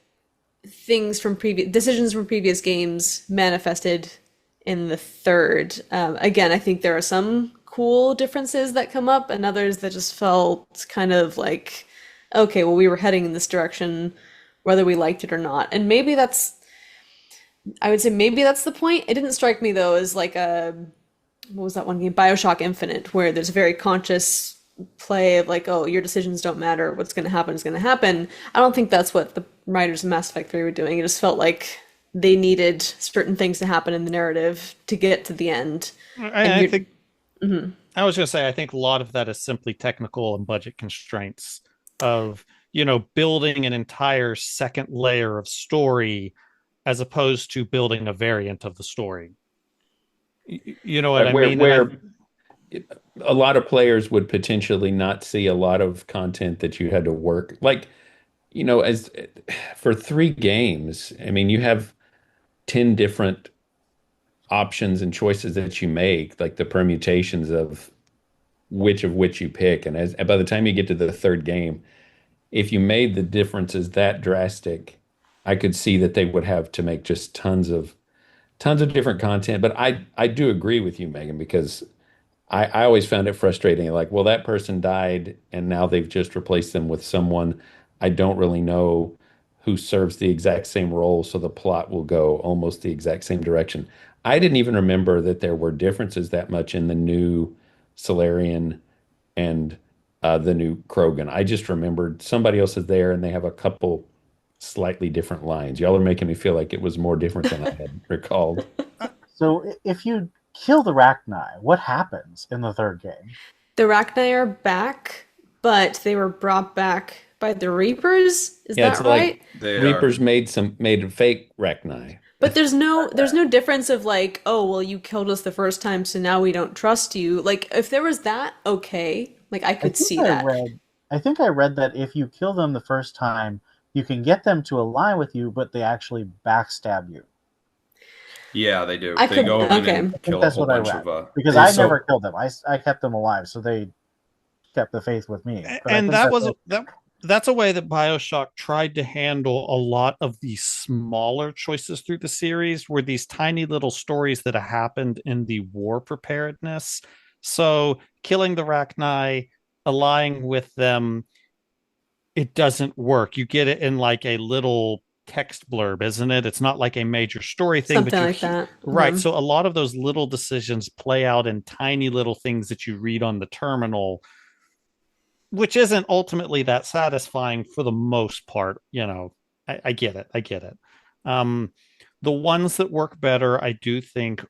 things from previous decisions from previous games manifested in the third. Again, I think there are some cool differences that come up and others that just felt kind of like, okay, well, we were heading in this direction, whether we liked it or not. And I would say maybe that's the point. It didn't strike me though as like what was that one game? BioShock Infinite, where there's a very conscious play of like, oh, your decisions don't matter. What's going to happen is going to happen. I don't think that's what the writers of Mass Effect 3 were doing. It just felt like they needed certain things to happen in the narrative to get to the end. I think I was going to say I think a lot of that is simply technical and budget constraints of building an entire second layer of story as opposed to building a variant of the story. You know what I mean? Where a lot of players would potentially not see a lot of content that you had to work like, as for 3 games, I mean, you have 10 different options and choices that you make, like the permutations of which you pick. And by the time you get to the third game, if you made the differences that drastic, I could see that they would have to make just tons of different content. But I do agree with you, Megan, because I always found it frustrating. Like, well, that person died and now they've just replaced them with someone I don't really know who serves the exact same role, so the plot will go almost the exact same direction. I didn't even remember that there were differences that much in the new Solarian and the new Krogan. I just remembered somebody else is there and they have a couple slightly different lines. Y'all are making me feel like it was more different than I had recalled. So if you kill the Rachni, what happens in the third game? The Rachni are back, but they were brought back by the Reapers. Is Yeah, that it's right? like They are. Reapers made a fake Rachni. But there's no difference of like, oh, well, you killed us the first time, so now we don't trust you. Like, if there was that, okay, like I I could think see I that. read I think I read that if you kill them the first time, you can get them to align with you, but they actually backstab you. Yeah, they do. I They could, go in okay. and I think kill a that's whole what I bunch read. of Because they I so never killed them. I kept them alive, so they kept the faith with me. But I And think that's a way that BioShock tried to handle a lot of the smaller choices through the series were these tiny little stories that happened in the war preparedness. So killing the Rachni, allying with them, it doesn't work. You get it in like a little text blurb, isn't it? It's not like a major story thing, but Something like that. right. So a lot of those little decisions play out in tiny little things that you read on the terminal, which isn't ultimately that satisfying for the most part. I get it. I get it. Um, the ones that work better, I do think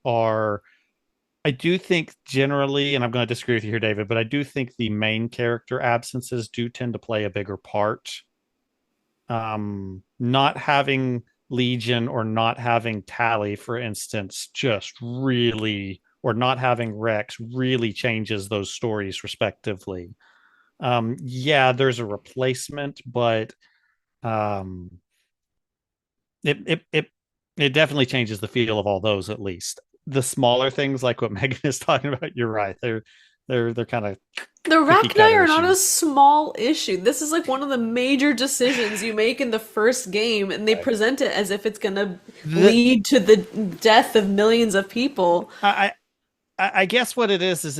generally, and I'm going to disagree with you here, David, but I do think the main character absences do tend to play a bigger part. Not having Legion or not having Tally, for instance, just really, or not having Rex really changes those stories respectively. Yeah, there's a replacement, but um, it definitely changes the feel of all those. At least the smaller things, like what Megan is talking about, you're right. They're kind of The cookie Rachni cutter are not a issues. small issue. This is like one of the major decisions you make in the first game, and they present it as if it's gonna The, lead to the death of millions of people. I guess what it is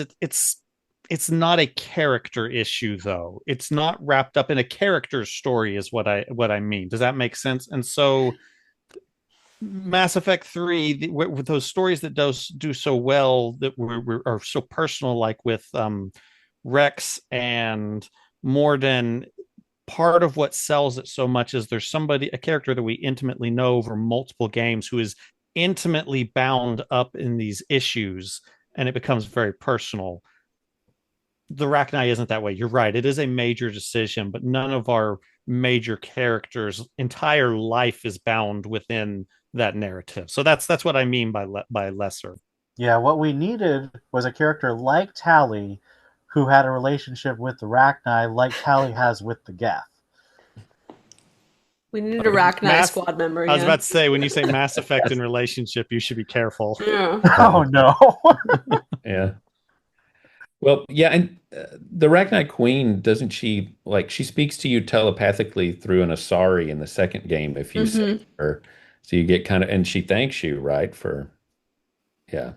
it's not a character issue though. It's not wrapped up in a character story, is what I mean. Does that make sense? And so Mass Effect 3, with those stories that do so well that are so personal, like with Rex and Morden, part of what sells it so much is there's a character that we intimately know over multiple games who is intimately bound up in these issues, and it becomes very personal. The Rachni isn't that way. You're right. It is a major decision, but none of our major character's entire life is bound within that narrative. So that's what I mean by by lesser. Yeah, what we needed was a character like Tally who had a relationship with the Rachni like Tally has with the Geth. We needed a Rachni Mass. squad member, I was yeah. about to say, when you say Mass Effect in relationship, you should be careful. Yeah. Oh no. Yeah. Well, yeah, and the Ragnar Queen, doesn't she like she speaks to you telepathically through an Asari in the second game if you save Hmm. her. So you get kind of, and she thanks you, right? For yeah.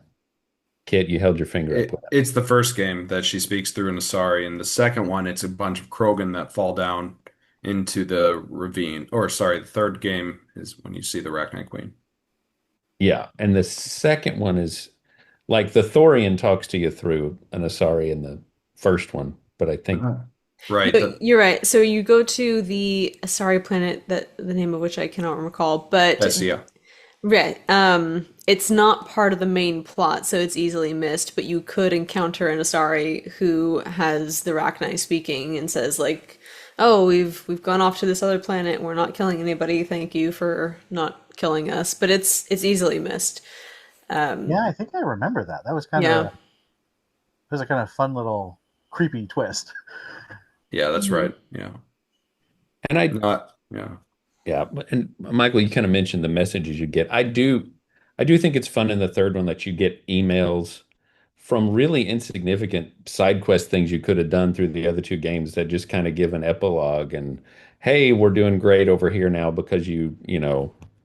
Kit, you held your finger up with that. It's the first game that she speaks through an Asari, and the second one, it's a bunch of Krogan that fall down into the ravine. Or sorry, the third game is when you see the Arachnite Queen. Yeah, and the second one is like the Thorian talks to you through an Asari in the first one, but I think Uh-huh. Right. No, you're right. So you go to the Asari planet, that the name of which I cannot recall, but That's yeah. right, it's not part of the main plot, so it's easily missed. But you could encounter an Asari who has the Rachni speaking and says like, "Oh, we've gone off to this other planet. We're not killing anybody. Thank you for not killing us." But it's easily missed. Yeah, I think I remember that. That was kind of Yeah. it was a kind of fun little creepy twist. Yeah, that's Mhm. right. Yeah. and I Not yeah. yeah, and Michael, you kind of mentioned the messages you get. I do think it's fun in the third one that you get emails from really insignificant side quest things you could have done through the other two games that just kind of give an epilogue and hey, we're doing great over here now because you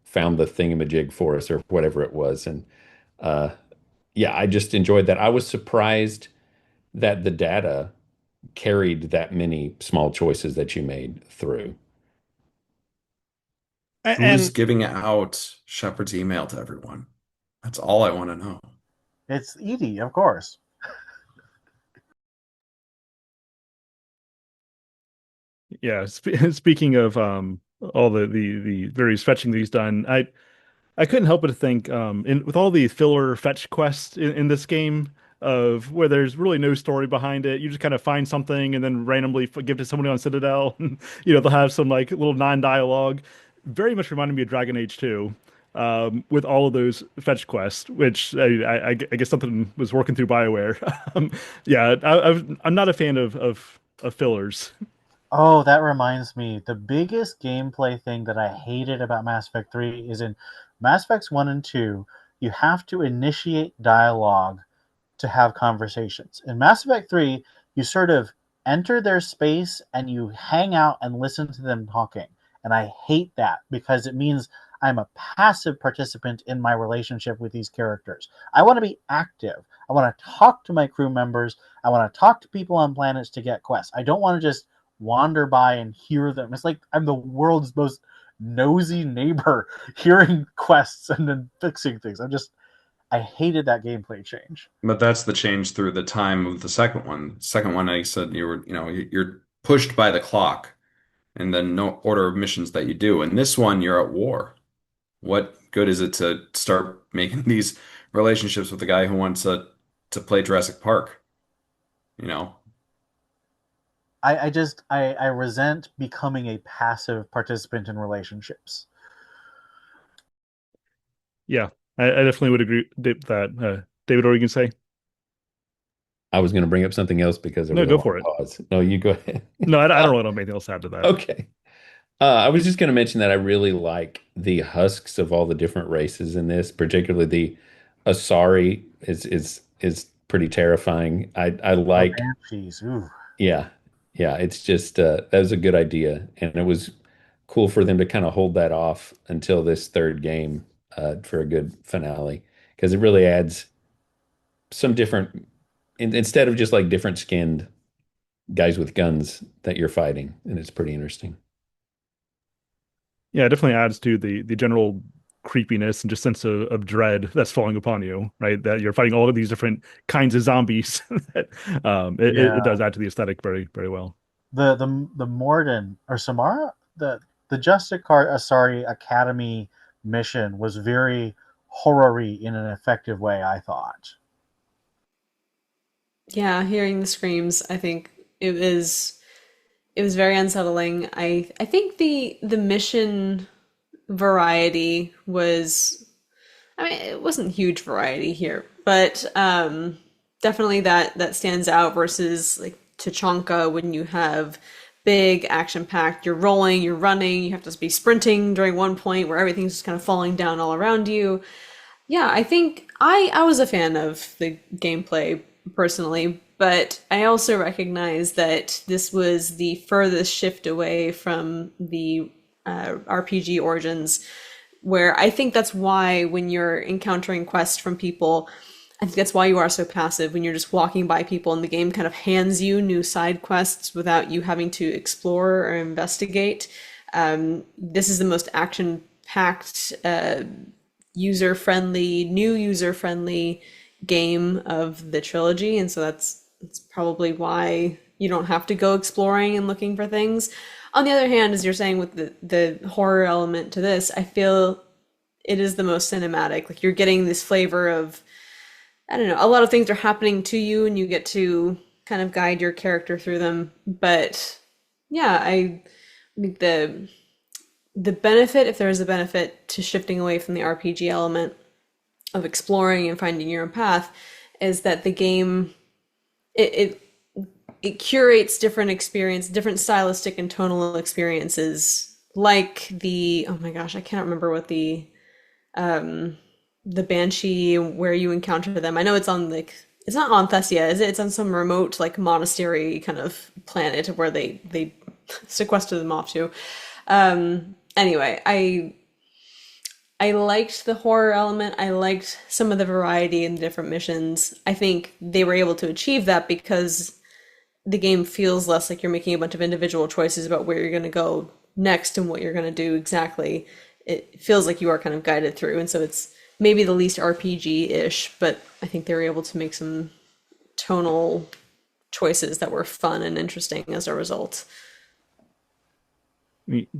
found the thingamajig for us or whatever it was. And uh yeah, I just enjoyed that. I was surprised that the data carried that many small choices that you made through. Who's And giving out Shepard's email to everyone? That's all I want to know. It's Edie, of course. Yeah, speaking of all the various fetching that he's done, I couldn't help but to think in with all the filler fetch quests in this game of where there's really no story behind it. You just kind of find something and then randomly give to somebody on Citadel. And, they'll have some like little non-dialogue. Very much reminded me of Dragon Age 2 with all of those fetch quests, which I guess something was working through BioWare. Yeah, I'm not a fan of fillers. Oh, that reminds me. The biggest gameplay thing that I hated about Mass Effect 3 is in Mass Effects 1 and 2, you have to initiate dialogue to have conversations. In Mass Effect 3, you sort of enter their space and you hang out and listen to them talking. And I hate that because it means I'm a passive participant in my relationship with these characters. I want to be active. I want to talk to my crew members. I want to talk to people on planets to get quests. I don't want to just wander by and hear them. It's like I'm the world's most nosy neighbor hearing quests and then fixing things. I hated that gameplay change. But that's the change through the time of the second one. Second one, I said you're pushed by the clock and then no order of missions that you do. And this one, you're at war. What good is it to start making these relationships with the guy who wants to play Jurassic Park? You know, I resent becoming a passive participant in relationships. Yeah, I definitely would agree with that. David, what were you gonna say? I was going to bring up something else because there No, was a go long for it. pause. No, you go ahead. No, I don't really know anything else to add to that. Okay. I was just going to mention that I really like the husks of all the different races in this, particularly the Asari is pretty terrifying. I Oh, like, banshees. Ooh. yeah, yeah. It's just that was a good idea, and it was cool for them to kind of hold that off until this third game for a good finale because it really adds some different instead of just like different skinned guys with guns that you're fighting, and it's pretty interesting. Yeah, it definitely adds to the general creepiness and just sense of dread that's falling upon you, right? That you're fighting all of these different kinds of zombies. That, it Yeah. does add to the aesthetic very, very well. The Morden or Samara the Justicar Asari Academy mission was very horror-y in an effective way, I thought. Yeah, hearing the screams, I think it was. it was very unsettling. I think the mission variety was, I mean, it wasn't huge variety here, but definitely that stands out versus like Tachanka when you have big action packed, you're rolling, you're running, you have to be sprinting during one point where everything's just kind of falling down all around you. Yeah, I think I was a fan of the gameplay personally, but I also recognize that this was the furthest shift away from the RPG origins, where I think that's why when you're encountering quests from people, I think that's why you are so passive when you're just walking by people and the game kind of hands you new side quests without you having to explore or investigate. This is the most action-packed, user-friendly game of the trilogy, and so that's probably why you don't have to go exploring and looking for things. On the other hand, as you're saying with the horror element to this, I feel it is the most cinematic. Like you're getting this flavor of, I don't know, a lot of things are happening to you and you get to kind of guide your character through them. But yeah, I think the benefit, if there is a benefit to shifting away from the RPG element of exploring and finding your own path, is that the game it it curates different experience, different stylistic and tonal experiences, like the, oh my gosh, I can't remember what the Banshee where you encounter them. I know it's on like, it's not on Thessia, is it? It's on some remote like monastery kind of planet where they sequester them off to. Anyway, I liked the horror element. I liked some of the variety in the different missions. I think they were able to achieve that because the game feels less like you're making a bunch of individual choices about where you're going to go next and what you're going to do exactly. It feels like you are kind of guided through, and so it's maybe the least RPG-ish, but I think they were able to make some tonal choices that were fun and interesting as a result.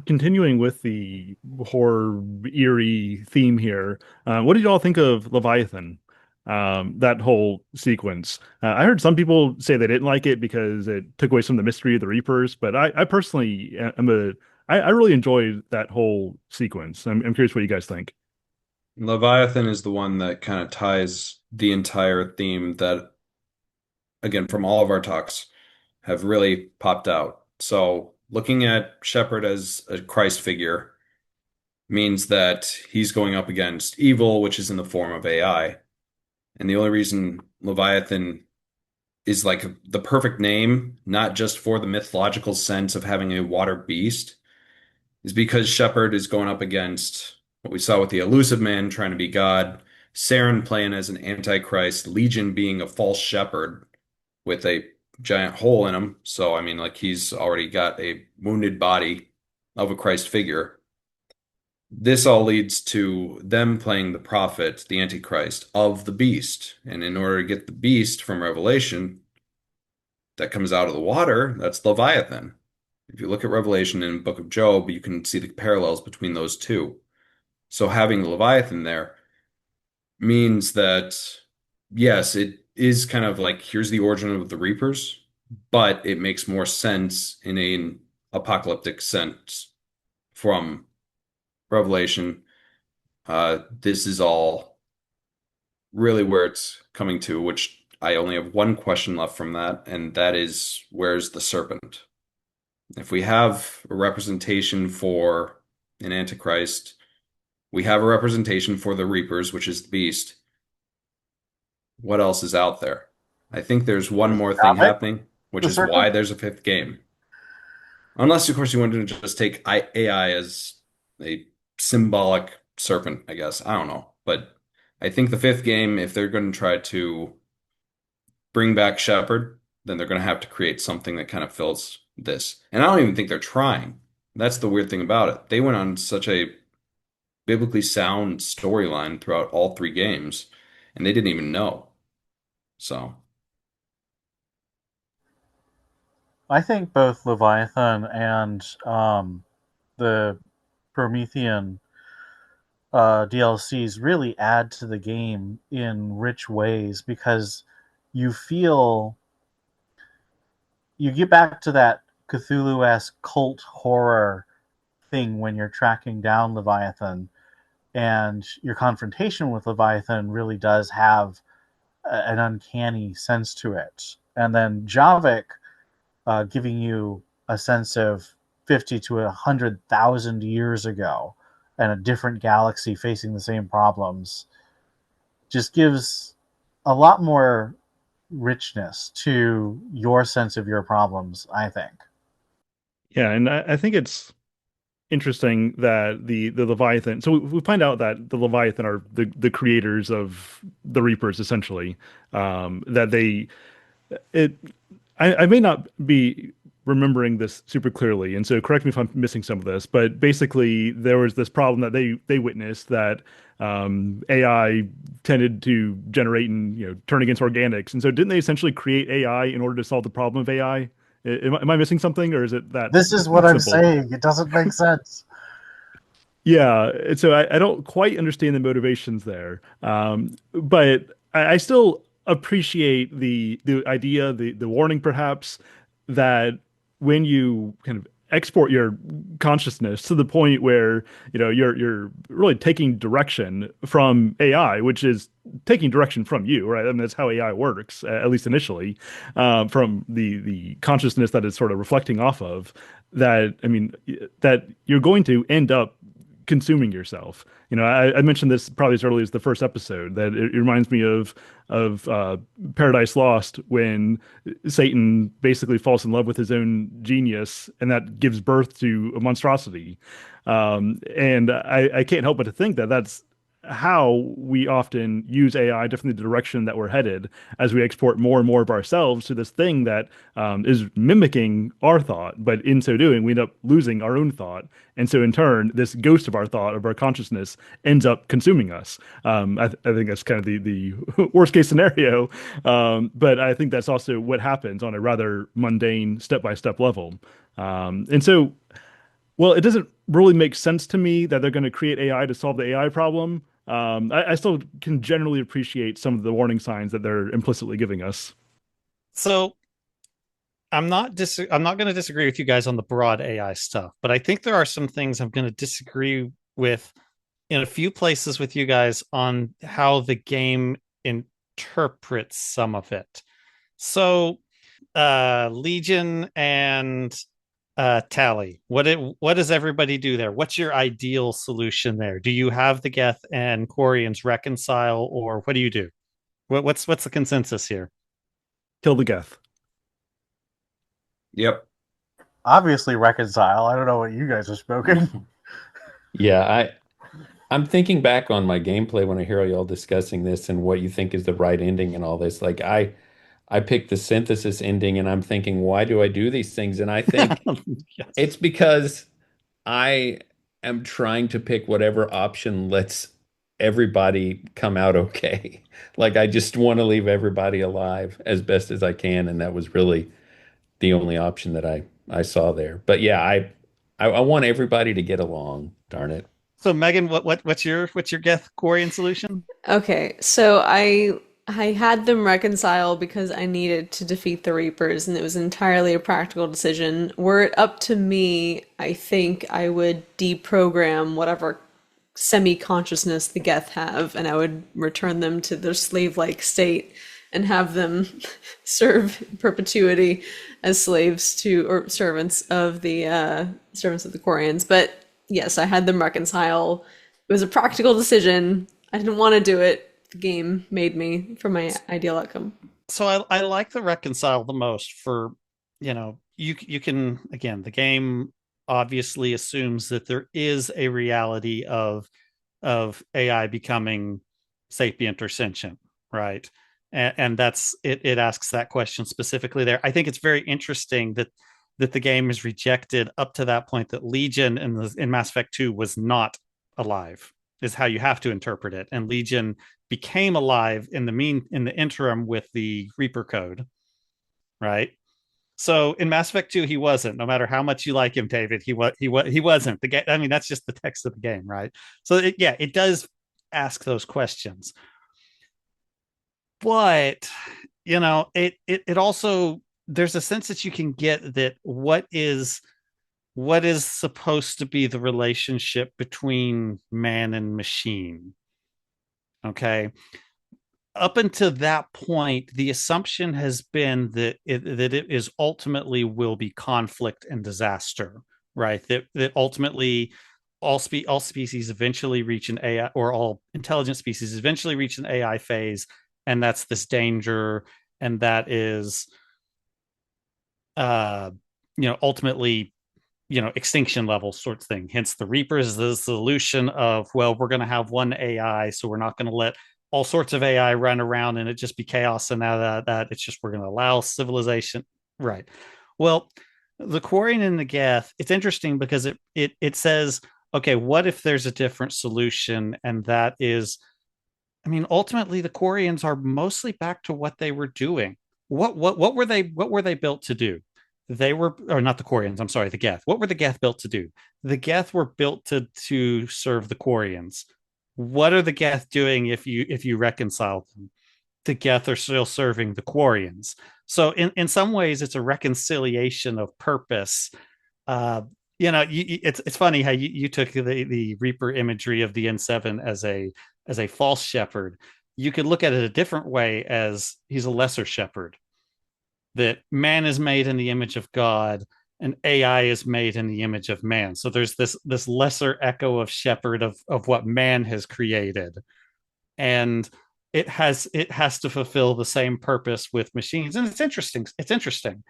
Continuing with the horror eerie theme here, what did y'all think of Leviathan? That whole sequence. I heard some people say they didn't like it because it took away some of the mystery of the Reapers, but I personally I really enjoyed that whole sequence. I'm curious what you guys think. Leviathan is the one that kind of ties the entire theme that, again, from all of our talks, have really popped out. So, looking at Shepard as a Christ figure means that he's going up against evil, which is in the form of AI. And the only reason Leviathan is like the perfect name, not just for the mythological sense of having a water beast, is because Shepard is going up against what we saw with the Elusive Man trying to be God, Saren playing as an Antichrist, Legion being a false shepherd with a giant hole in him. So, I mean, like he's already got a wounded body of a Christ figure. This all leads to them playing the prophet, the Antichrist of the beast. And in order to get the beast from Revelation that comes out of the water, that's Leviathan. If you look at Revelation and Book of Job, you can see the parallels between those two. So having Leviathan there means that, yes, it is kind of like here's the origin of the Reapers, but it makes more sense in an apocalyptic sense from Revelation. This is all really where it's coming to, which I only have one question left from that, and that is where's the serpent? If we have a representation for an Antichrist, we have a representation for the Reapers, which is the beast. What else is out there? I think there's one more thing Comet? happening, which The is why serpent? there's a fifth game. Unless, of course, you wanted to just take AI as a symbolic serpent, I guess. I don't know. But I think the fifth game, if they're going to try to bring back Shepard, then they're going to have to create something that kind of fills this. And I don't even think they're trying. That's the weird thing about it. They went on such a biblically sound storyline throughout all three games, and they didn't even know. So, I think both Leviathan and the Promethean DLCs really add to the game in rich ways because you feel you get back to that Cthulhu-esque cult horror thing when you're tracking down Leviathan, and your confrontation with Leviathan really does have an uncanny sense to it. And then Javik giving you a sense of 50 to 100,000 years ago and a different galaxy facing the same problems just gives a lot more richness to your sense of your problems, I think. Yeah, and I think it's interesting that the Leviathan. So we find out that the Leviathan are the creators of the Reapers, essentially. That they it I may not be remembering this super clearly, and so correct me if I'm missing some of this, but basically there was this problem that they witnessed that AI tended to generate and turn against organics, and so didn't they essentially create AI in order to solve the problem of AI? Am I missing something, or is it that This is what I'm simple? saying. It doesn't make sense. Yeah, and so I don't quite understand the motivations there, but I still appreciate the idea, the warning perhaps, that when you kind of export your consciousness to the point where you're really taking direction from AI, which is taking direction from you, right? I mean that's how AI works, at least initially, from the consciousness that it's sort of reflecting off of. That I mean that you're going to end up consuming yourself. I mentioned this probably as early as the first episode that it reminds me of Paradise Lost when Satan basically falls in love with his own genius, and that gives birth to a monstrosity. And I can't help but to think that that's how we often use AI, definitely the direction that we're headed as we export more and more of ourselves to this thing that is mimicking our thought. But in so doing, we end up losing our own thought. And so in turn, this ghost of our thought, of our consciousness, ends up consuming us. I think that's kind of the worst case scenario. But I think that's also what happens on a rather mundane step-by-step level. And so well, it doesn't really make sense to me that they're going to create AI to solve the AI problem. I still can generally appreciate some of the warning signs that they're implicitly giving us. So I'm not going to disagree with you guys on the broad AI stuff, but I think there are some things I'm going to disagree with in a few places with you guys on how the game interprets some of it. So Legion and Tally, what does everybody do there? What's your ideal solution there? Do you have the Geth and Quarians reconcile, or what do you do? What's the consensus here? Kill the Geth. Yep. Obviously, reconcile. I don't know what you guys are smoking. Yeah, I'm thinking back on my gameplay when I hear y'all discussing this and what you think is the right ending and all this. Like I picked the synthesis ending and I'm thinking, why do I do these things? And I think Yes. it's because I am trying to pick whatever option lets everybody come out okay. Like I just want to leave everybody alive as best as I can, and that was really the only option that I saw there. But yeah, I want everybody to get along, darn it. So Megan, what's your Geth Quarian solution? Okay, so I had them reconcile because I needed to defeat the Reapers, and it was entirely a practical decision. Were it up to me, I think I would deprogram whatever semi-consciousness the Geth have, and I would return them to their slave-like state and have them serve in perpetuity as slaves to or servants of the Quarians. But yes, I had them reconcile. It was a practical decision. I didn't want to do it. The game made me for my ideal outcome. So I like the reconcile the most for, you can, again, the game obviously assumes that there is a reality of AI becoming sapient or sentient, right? And that's it asks that question specifically there. I think it's very interesting that the game is rejected up to that point, that Legion in Mass Effect 2 was not alive, is how you have to interpret it. And Legion became alive in the interim with the Reaper code, right? So in Mass Effect 2, he wasn't. No matter how much you like him, David, he wasn't. The game. I mean, that's just the text of the game, right? So it does ask those questions, but it also there's a sense that you can get that what is supposed to be the relationship between man and machine. Okay. Up until that point, the assumption has been that it is ultimately will be conflict and disaster, right? That ultimately all species eventually reach an AI, or all intelligent species eventually reach an AI phase, and that's this danger, and that is uh ultimately extinction level sort of thing. Hence the Reapers is the solution of, well, we're going to have one AI, so we're not going to let all sorts of AI run around and it just be chaos. And now that it's just, we're going to allow civilization. Right. Well, the Quarian and the Geth, it's interesting because it says, okay, what if there's a different solution? And that is, I mean, ultimately the Quarians are mostly back to what they were doing. What were they built to do? They were, or not the Quarians, I'm sorry, the Geth. What were the Geth built to do? The Geth were built to serve the Quarians. What are the Geth doing if you reconcile them? The Geth are still serving the Quarians. So in some ways, it's a reconciliation of purpose. Uh, it's funny how you took the Reaper imagery of the N7 as a false shepherd. You could look at it a different way, as he's a lesser shepherd. That man is made in the image of God, and AI is made in the image of man. So there's this lesser echo of shepherd of what man has created, and it has to fulfill the same purpose with machines. And it's interesting. It's interesting.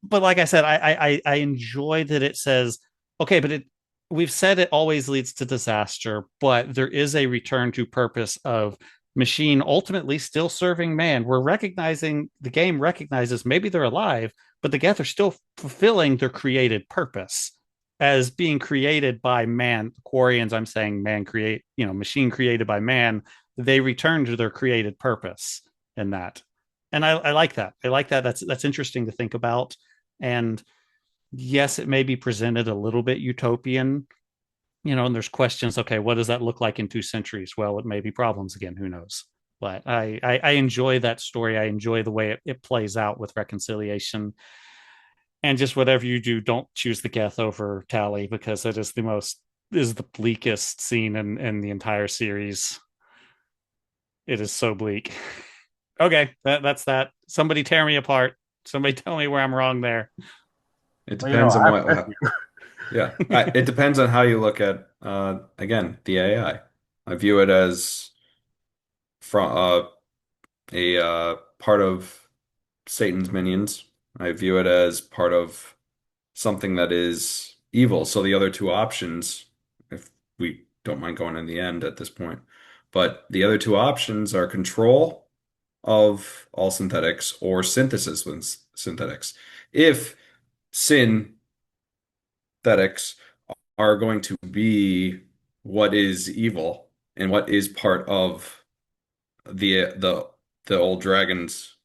But like I said, I enjoy that it says, okay, but we've said it always leads to disaster, but there is a return to purpose of machine ultimately still serving man. We're recognizing, the game recognizes maybe they're alive, but the Geth are still fulfilling their created purpose as being created by man. The Quarians, I'm saying man create, machine created by man. They return to their created purpose in that. And I like that. I like that. That's interesting to think about. And yes, it may be presented a little bit utopian, and there's questions. Okay, what does that look like in 2 centuries? Well, it may be problems again. Who knows? But I enjoy that story. I enjoy the way it plays out with reconciliation. And just whatever you do, don't choose the Geth over Tally, because it is the bleakest scene in the entire series. It is so bleak. Okay, that's that. Somebody tear me apart. Somebody tell me where I'm wrong there. It Well, depends on I'm what. with you. Yeah, it depends on how you look at again the AI. I view it as from a part of Satan's minions. I view it as part of something that is evil. So the other two options, if we don't mind going in the end at this point, but the other two options are control of all synthetics or synthesis with synthetics. If synthetics are going to be what is evil and what is part of the old dragons,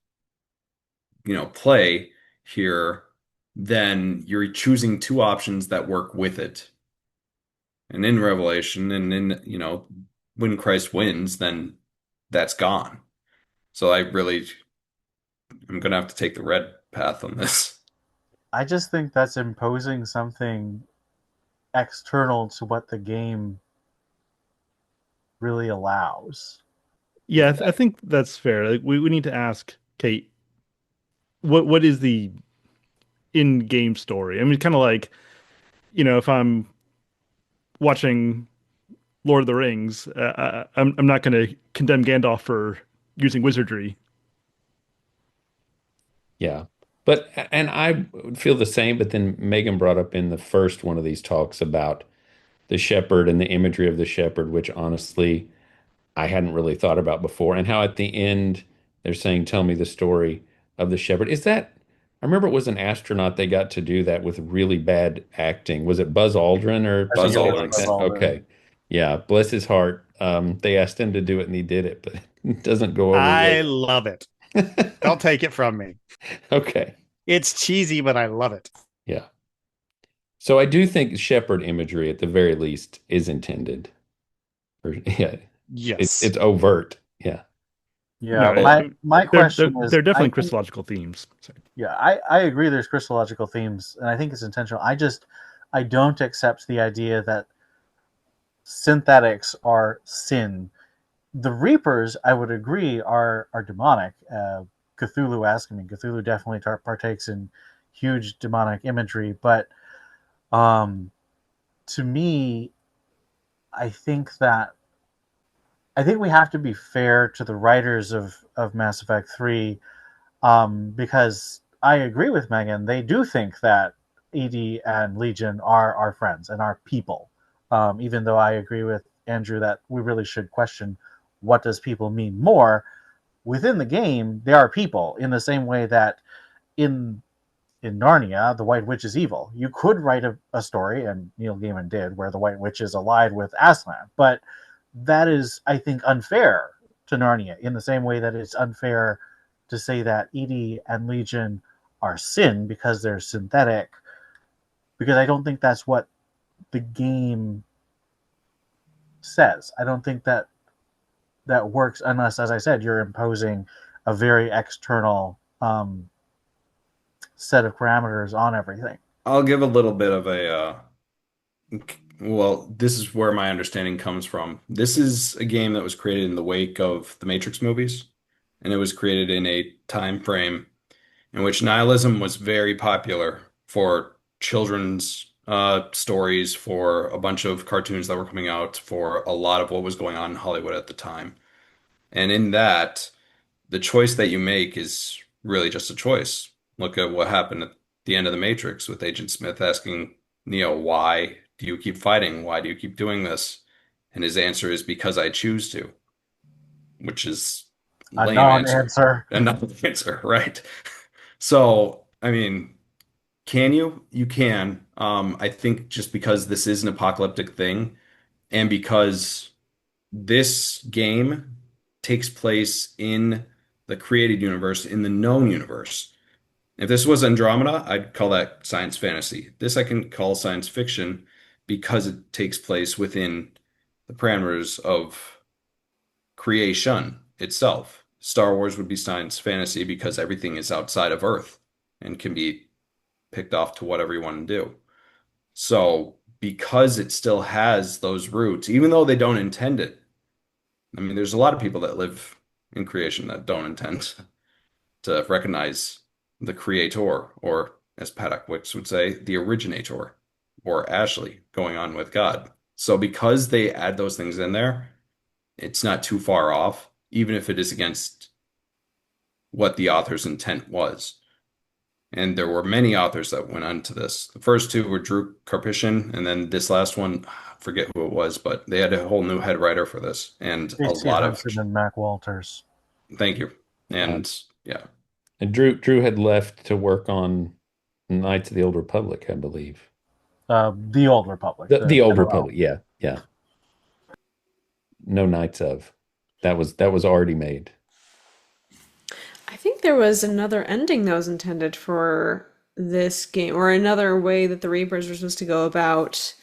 play here, then you're choosing two options that work with it. And in Revelation and when Christ wins, then that's gone. So I'm gonna have to take the red path on this. I just think that's imposing something external to what the game really allows. Yeah, I think that's fair. Like we need to ask Kate, what is the in-game story? I mean, kind of like, if I'm watching Lord of the Rings, I'm not going to condemn Gandalf for using wizardry. Yeah. But, and I would feel the same, but then Megan brought up in the first one of these talks about the shepherd and the imagery of the shepherd, which honestly I hadn't really thought about before, and how at the end they're saying, "Tell me the story of the shepherd." Is that? I remember it was an astronaut they got to do that with really bad acting. Was it Buzz Aldrin or I think Buzz it somebody was Aldrin. like Buzz that? Aldrin. Okay, yeah, bless his heart. They asked him to do it and he did it, but it doesn't go over I really. love it. Don't take it from me. Okay, It's cheesy, but I love it. yeah. So I do think shepherd imagery, at the very least, is intended. Or, yeah, Yes. it's overt. Yeah. No, Yeah, my question is, they're I definitely think, Christological themes. So, yeah, I agree. There's Christological themes, and I think it's intentional. I don't accept the idea that synthetics are sin. The Reapers, I would agree, are demonic, Cthulhu-esque. I mean, Cthulhu definitely partakes in huge demonic imagery, but um, to me, I think that I think we have to be fair to the writers of Mass Effect 3, because I agree with Megan. They do think that ED and Legion are our friends and our people. Even though I agree with Andrew that we really should question what does people mean more. Within the game, they are people in the same way that in Narnia, the White Witch is evil. You could write a story, and Neil Gaiman did, where the White Witch is allied with Aslan, but that is, I think, unfair to Narnia in the same way that it's unfair to say that Edie and Legion are sin because they're synthetic, because I don't think that's what the game says. I don't think that that works unless, as I said, you're imposing a very external set of parameters on everything. I'll give a little bit of a well, this is where my understanding comes from. This is a game that was created in the wake of the Matrix movies, and it was created in a time frame in which nihilism was very popular for children's stories, for a bunch of cartoons that were coming out, for a lot of what was going on in Hollywood at the time. And in that, the choice that you make is really just a choice. Look at what happened at the end of The Matrix with Agent Smith asking Neo, why do you keep fighting? Why do you keep doing this? And his answer is because I choose to, which is A lame answer. non-answer. A non-answer, right? So, I mean, can you? You can. I think just because this is an apocalyptic thing, and because this game takes place in the created universe, in the known universe. If this was Andromeda, I'd call that science fantasy. This I can call science fiction because it takes place within the parameters of creation itself. Star Wars would be science fantasy because everything is outside of Earth and can be picked off to whatever you want to do. So, because it still has those roots, even though they don't intend it, I mean, there's a lot of people that live in creation that don't intend to recognize the creator, or as Paddock Wicks would say, the originator, or Ashley going on with God. So because they add those things in there, it's not too far off, even if it is against what the author's intent was. And there were many authors that went on to this. The first two were Drew Karpyshyn, and then this last one, I forget who it was, but they had a whole new head writer for this, and a J.C. lot of Hudson and Mac Walters. thank you. Uh, And yeah, and Drew had left to work on Knights of the Old Republic, I believe. The Old Republic. The Old MMO. Republic, yeah, yeah. No Knights of. That was already made. I think there was another ending that was intended for this game, or another way that the Reapers were supposed to go about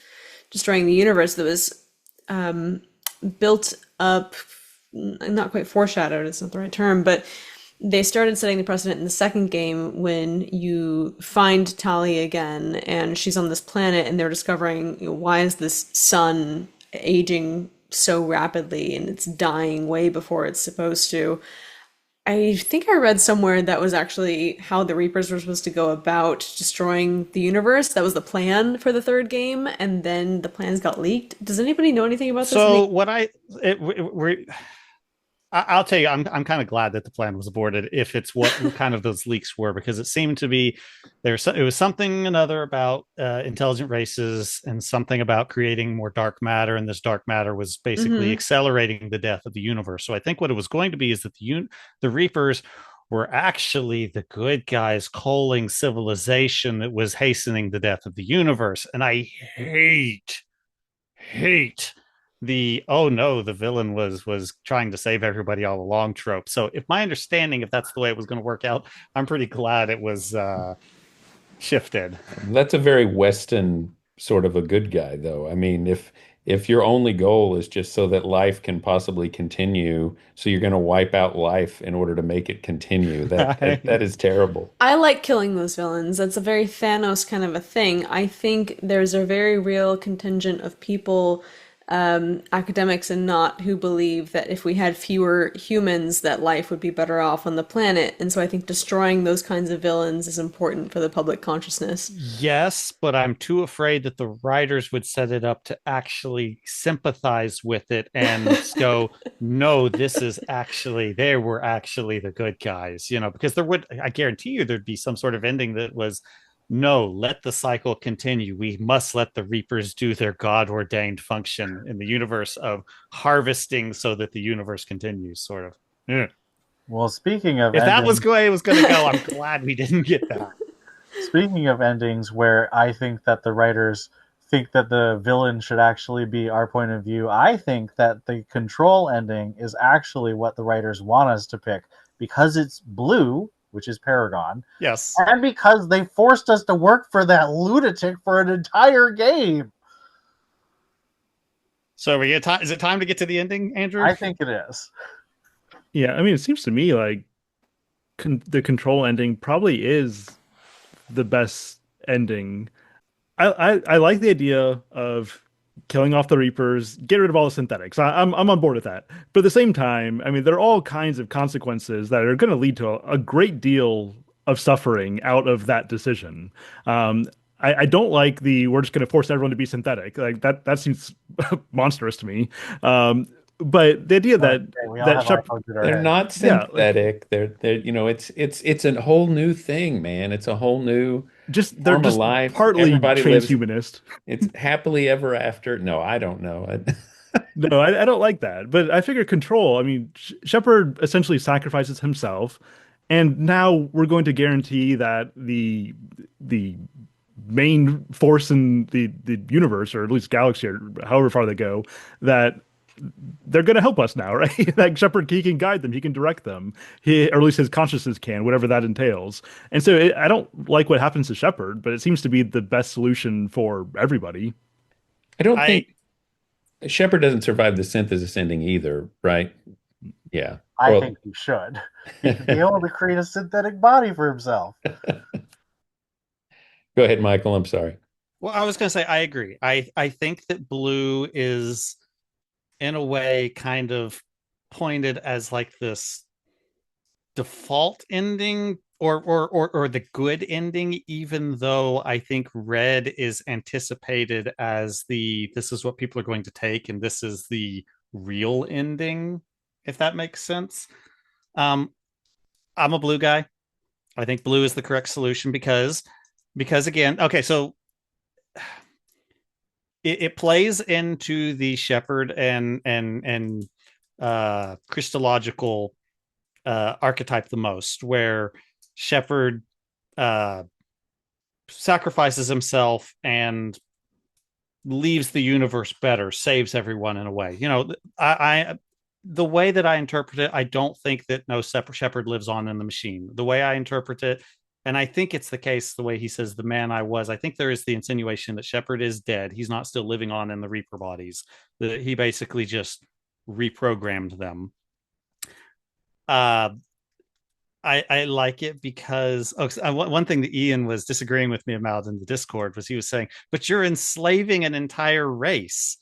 destroying the universe that was built up, not quite foreshadowed, it's not the right term, but they started setting the precedent in the second game when you find Tali again and she's on this planet and they're discovering, why is this sun aging so rapidly and it's dying way before it's supposed to. I think I read somewhere that was actually how the Reapers were supposed to go about destroying the universe. That was the plan for the third game, and then the plans got leaked. Does anybody know anything about this? So what I'll tell you, I'm kind of glad that the plan was aborted, if it's what kind of those leaks were, because it seemed to be it was something another about intelligent races and something about creating more dark matter, and this dark matter was basically accelerating the death of the universe. So I think what it was going to be is that the Reapers were actually the good guys culling civilization that was hastening the death of the universe, and I hate the oh no, the villain was trying to save everybody all along trope. So if my understanding, if that's the way it was going to work out, I'm pretty glad it was shifted. That's a very Western sort of a good guy, though. I mean, if if your only goal is just so that life can possibly continue, so you're going to wipe out life in order to make it continue, that is terrible. I like killing those villains. That's a very Thanos kind of a thing. I think there's a very real contingent of people, academics and not, who believe that if we had fewer humans, that life would be better off on the planet. And so I think destroying those kinds of villains is important for the public consciousness. Yes, but I'm too afraid that the writers would set it up to actually sympathize with it and go, no, they were actually the good guys, because I guarantee you there'd be some sort of ending that was, no, let the cycle continue. We must let the Reapers do their God-ordained function in the universe of harvesting so that the universe continues, sort of. Yeah. Well, speaking of If endings, that was the way it was going to go, I'm glad we didn't get that. speaking of endings where I think that the writers think that the villain should actually be our point of view, I think that the Control ending is actually what the writers want us to pick, because it's blue, which is Paragon. Yes. And because they forced us to work for that lunatic for an entire game. So is it time to get to the ending, Andrew? I think it is. Yeah, I mean, it seems to me like the Control ending probably is the best ending. I like the idea of killing off the Reapers, get rid of all the synthetics. I'm on board with that. But at the same time, I mean, there are all kinds of consequences that are going to lead to a great deal of suffering out of that decision. I don't like we're just going to force everyone to be synthetic. Like that seems monstrous to me. But the idea they're not synthetic. They're it's a whole new thing, man. It's a whole new they're just life. Partly Everybody transhumanist. It's happily ever after. No, I don't know. No, I don't like that. But I figure Control. I mean, Shepard essentially sacrifices himself, and now we're going to guarantee that the main force in the universe, or at least galaxy, or however far they go, that they're going to help us now, right? Like Shepard, he can guide them, he can direct them, or at least his consciousness can, whatever that entails. And so I don't like what happens to Shepard, but it seems to be the best solution for everybody. I don't think Shepard doesn't survive the synthesis ending either, right? Yeah. I think he should. He should be able to create a synthetic body for himself. Go ahead, Michael. I'm sorry. Well, I was going to say, I agree. I think that blue is, in a way, kind of pointed as like this default ending or the good ending, even though I think red is anticipated as this is what people are going to take, and this is the real ending, if that makes sense. I'm a blue guy. I think blue is the correct solution because again, okay, so it plays into the Shepard and Christological archetype the most, where Shepard sacrifices himself and leaves the universe better, saves everyone in a way. The way that I interpret it, I don't think that Shepard lives on in the machine. The way I interpret it, and I think it's the case, the way he says, the man I was, I think there is the insinuation that Shepard is dead. He's not still living on in the Reaper bodies. That he basically just reprogrammed them. I like it because one thing that Ian was disagreeing with me about in the Discord was he was saying, but you're enslaving an entire race.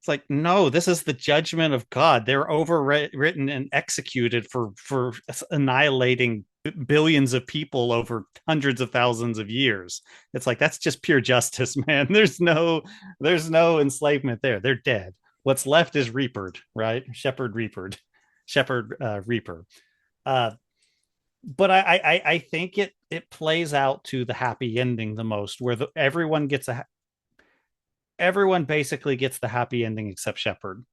It's like, no, this is the judgment of God. They're overwritten and executed for annihilating billions of people over hundreds of thousands of years. It's like, that's just pure justice, man. There's no enslavement there. They're dead. What's left is Reapered, right? Shepard Reaper. But I think it plays out to the happy ending the most, where everyone basically gets the happy ending except Shepard.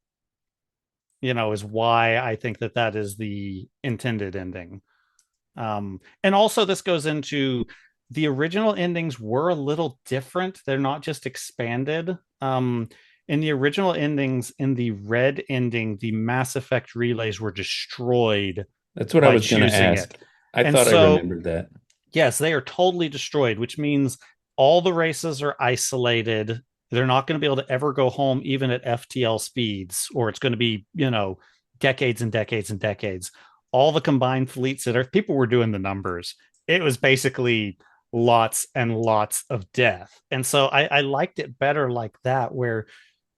Is why I think that is the intended ending. And also this goes into the original endings were a little different. They're not just expanded. In the original endings, in the red ending, the Mass Effect relays were destroyed. That's what I was going to ask. I remembered that. Yes, they are totally destroyed, which means all the races are isolated. They're not going to be able to ever go home even at FTL speeds, or it's going to be, decades and decades and decades. All the combined fleets that are people were doing the numbers. It was basically lots and lots of death. And so I liked it better like that, where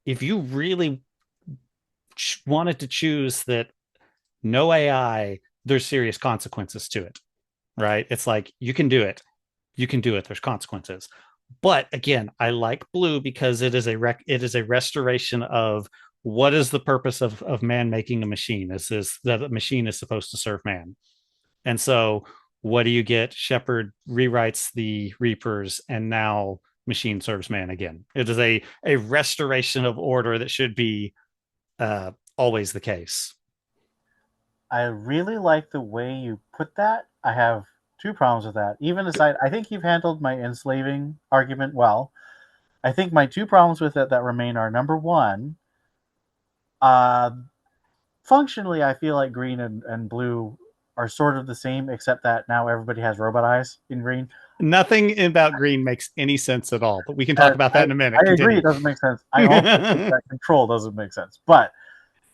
if you really wanted to choose that no AI, there's serious consequences to it, right? It's like you can do it. You can do it. There's consequences. But again, I like blue because it is a restoration of what is the purpose of man making a machine? Is this that a machine is supposed to serve man? And so what do you get? Shepard rewrites the Reapers, and now machine serves man again. It is a restoration of order that should be always the case. I really like the way you put that. I have two problems with that. Even aside, I think you've handled my enslaving argument well. I think my two problems with it that remain are, number one, uh, functionally, I feel like green and blue are sort of the same, except that now everybody has robot eyes in green. Nothing about green makes any sense at all, but we can talk about that in a minute. I agree, it doesn't make sense. I also think that control doesn't make sense. But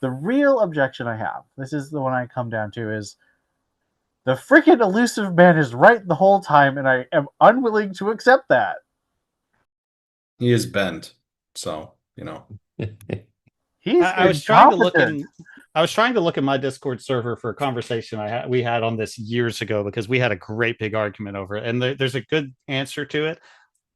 the real objection I have, this is the one I come down to, is the freaking elusive man is right the whole time, and I am unwilling to accept that. He is bent, so He's I was trying to look in my Discord server for a conversation we had on this years ago, because we had a great big argument over it, and there's a good answer to it,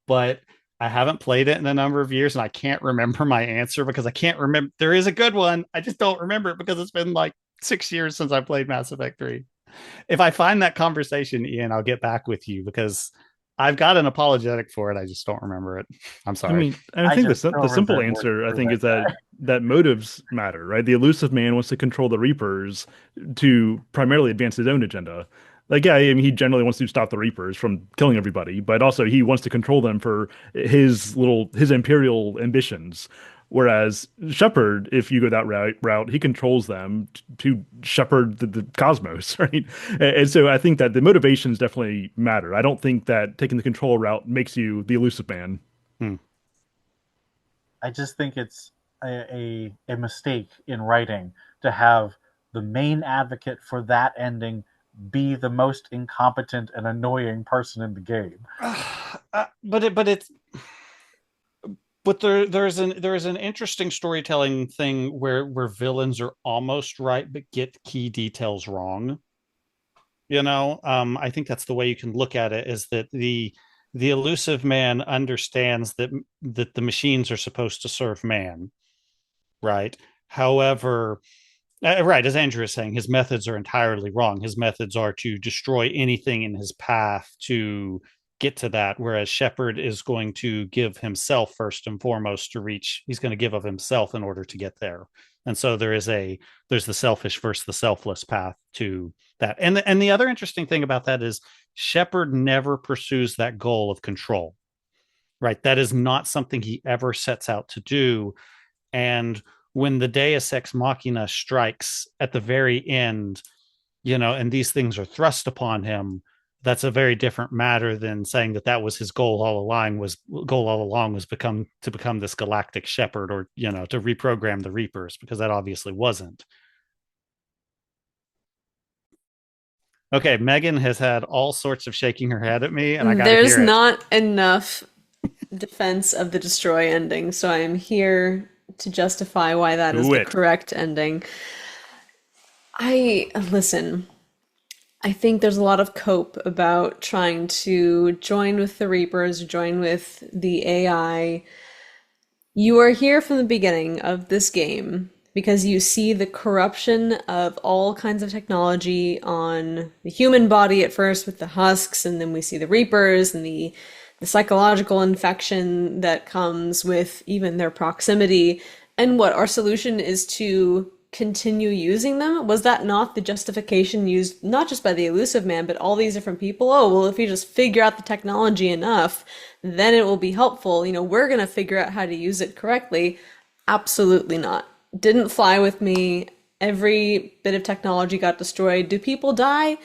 but I haven't played it in a number of years, and I can't remember my answer because I can't remember. There is a good one. I just don't remember it because it's been like 6 years since I played Mass Effect 3. If I find that conversation, Ian, I'll get back with you because I've got an apologetic for it. I just don't remember it. I'm sorry. I mean, I think the simple answer, I think, is that motives matter, right? The elusive man wants to control the Reapers to primarily advance his own agenda. Like, yeah, I mean, he generally wants to stop the Reapers from killing everybody, but also he wants to control them for his imperial ambitions. Whereas Shepard, if you go that route, he controls them to shepherd the cosmos, right? And so I think that the motivations definitely matter. I don't think that taking the control route makes you the elusive man. I just think it's a mistake in writing to have the main advocate for that ending be the most incompetent and annoying person in the game. But there's an interesting storytelling thing where villains are almost right but get key details wrong. I think that's the way you can look at it, is that the elusive man understands that the machines are supposed to serve man, right? However, right, as Andrew is saying, his methods are entirely wrong. His methods are to destroy anything in his path to get to that, whereas Shepard is going to give himself first and foremost to reach. He's going to give of himself in order to get there. And so there's the selfish versus the selfless path to that. And the other interesting thing about that is Shepard never pursues that goal of control, right? That is not something he ever sets out to do. And when the Deus Ex Machina strikes at the very end, and these things are thrust upon him, that's a very different matter than saying that was his goal all along. Was to become this galactic shepherd, or to reprogram the Reapers, because that obviously wasn't. Okay, Megan has had all sorts of shaking her head at me, and I got There's not enough defense of the destroy ending, so I am here to justify why that is the correct ending. Listen, I think there's a lot of cope about trying to join with the Reapers, join with the AI. You are here from the beginning of this game because you see the corruption of all kinds of technology on the human body at first with the husks, and then we see the Reapers and the psychological infection that comes with even their proximity. And what our solution is to continue using them? Was that not the justification used not just by the elusive man, but all these different people? Oh, well, if we just figure out the technology enough, then it will be helpful. We're going to figure out how to use it correctly. Absolutely not. Didn't fly with me. Every bit of technology got destroyed. Do people die?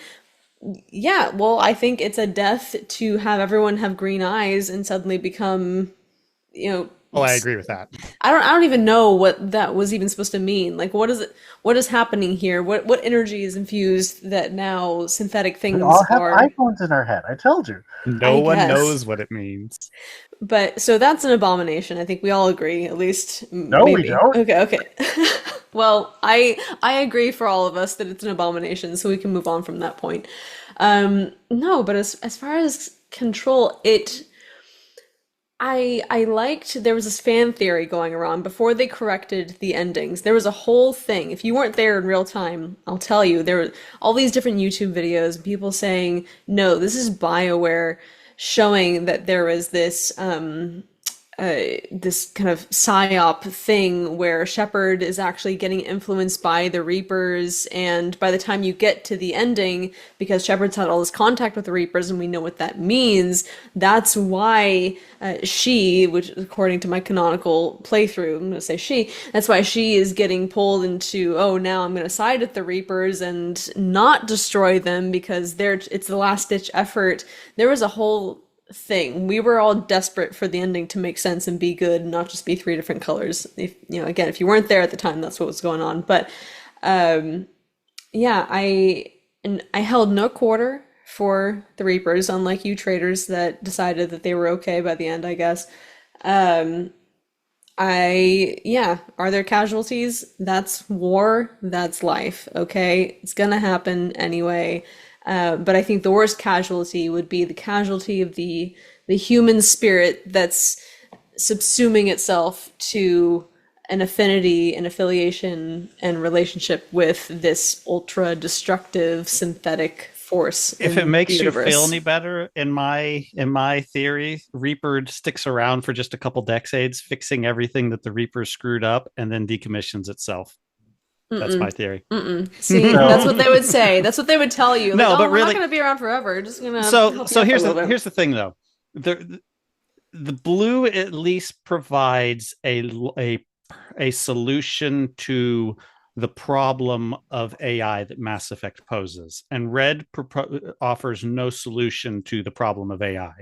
Yeah, well, I think it's a death to have everyone have green eyes and suddenly become, Oh, I agree with that. I don't even know what that was even supposed to mean. Like, what is happening here? What energy is infused that now synthetic We things all have are, iPhones in our head. I told you. No I one guess. knows what it means. But so that's an abomination. I think we all agree, at least No, we maybe. don't. Okay, okay. Well, I agree for all of us that it's an abomination, so we can move on from that point. No, but as far as control, I liked there was this fan theory going around before they corrected the endings. There was a whole thing. If you weren't there in real time, I'll tell you, there were all these different YouTube videos, people saying, no, this is BioWare showing that there was this kind of psyop thing where Shepard is actually getting influenced by the Reapers, and by the time you get to the ending, because Shepard's had all this contact with the Reapers, and we know what that means, that's why she, which according to my canonical playthrough, I'm going to say that's why she is getting pulled into, oh, now I'm going to side with the Reapers and not destroy them because it's the last ditch effort. There was a whole thing. We were all desperate for the ending to make sense and be good and not just be three different colors. If again, if you weren't there at the time, that's what was going on. But yeah, I held no quarter for the Reapers, unlike you traders that decided that they were okay by the end, I guess. Yeah, are there casualties? That's war, that's life, okay? It's gonna happen anyway. But I think the worst casualty would be the casualty of the human spirit that's subsuming itself to an affinity, an affiliation, and relationship with this ultra destructive synthetic force If it in makes the you universe. feel any better, in my theory, Reaper sticks around for just a couple decades, fixing everything that the Reaper screwed up, and then decommissions itself. That's my theory. See, So- that's what they would say. That's what they would tell you. Like, No, oh, but we're not really- going to be around forever. We're just going to So help you so out for a here's little bit. the thing though. The blue at least provides a solution to the problem of AI that Mass Effect poses, and red offers no solution to the problem of AI,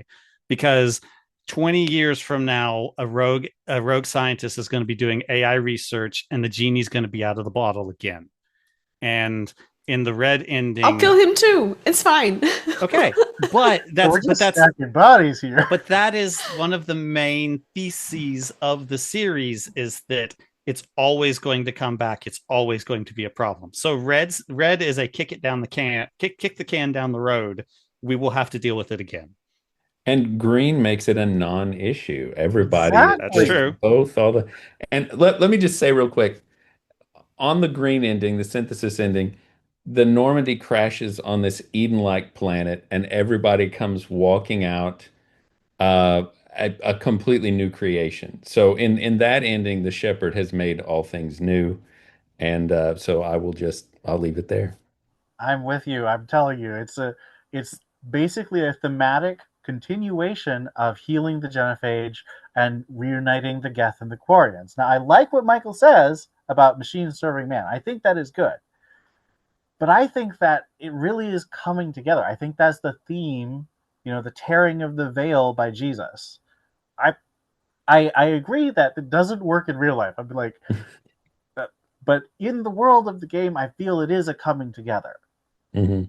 because 20 years from now a rogue scientist is going to be doing AI research and the genie's going to be out of the bottle again. And in the red ending, I'll kill him too. It's fine. okay, but we're just stacking bodies here. but that is one of the main theses of the series, is that it's always going to come back. It's always going to be a problem. So red is a kick the can down the road. We will have to deal with it again. And green makes it a non-issue. Everybody, Exactly. That's true. both all the, and let me just say real quick, on the green ending, the synthesis ending, the Normandy crashes on this Eden-like planet, and everybody comes walking out a completely new creation. So in that ending, the Shepherd has made all things new, and so I'll leave it there. I'm with you. I'm telling you, it's basically a thematic continuation of healing the genophage and reuniting the Geth and the Quarians. Now, I like what Michael says about machine serving man. I think that is good. But I think that it really is coming together. I think that's the theme, the tearing of the veil by Jesus. I agree that it doesn't work in real life. I'd be like, but in the world of the game, I feel it is a coming together. Mm-hmm.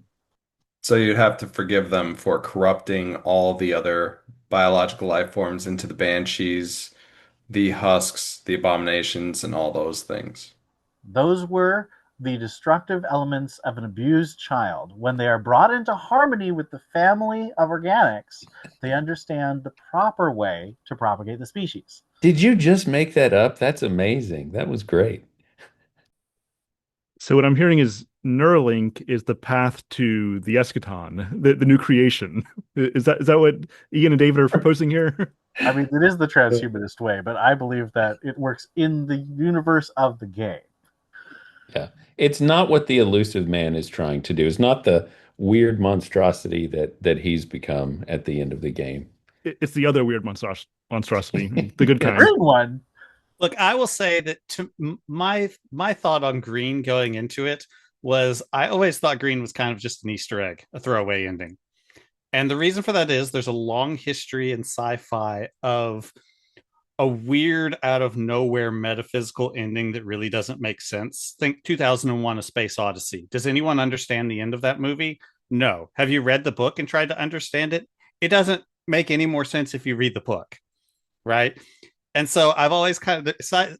So you'd have to forgive them for corrupting all the other biological life forms into the banshees, the husks, the abominations, and all those things. Those were the destructive elements of an abused child. When they are brought into harmony with the family of organics, they understand the proper way to propagate the species. Did you just make that up? That's amazing. That was great. So what I'm hearing is Neuralink is the path to the eschaton, the new creation. Is that what Ian and David are proposing here? I mean, it is the transhumanist way, but I believe that it works in the universe of the game. Yeah. It's not what the elusive man is trying to do. It's not the weird monstrosity that he's become at the end of the game. It's the other weird monstrosity, the good Yeah. kind. Green one. Look, I will say that my thought on green going into it was, I always thought green was kind of just an Easter egg, a throwaway ending. And the reason for that is there's a long history in sci-fi of a weird out of nowhere metaphysical ending that really doesn't make sense. Think 2001 A Space Odyssey. Does anyone understand the end of that movie? No. Have you read the book and tried to understand it? It doesn't make any more sense if you read the book, right? And so I've always kind of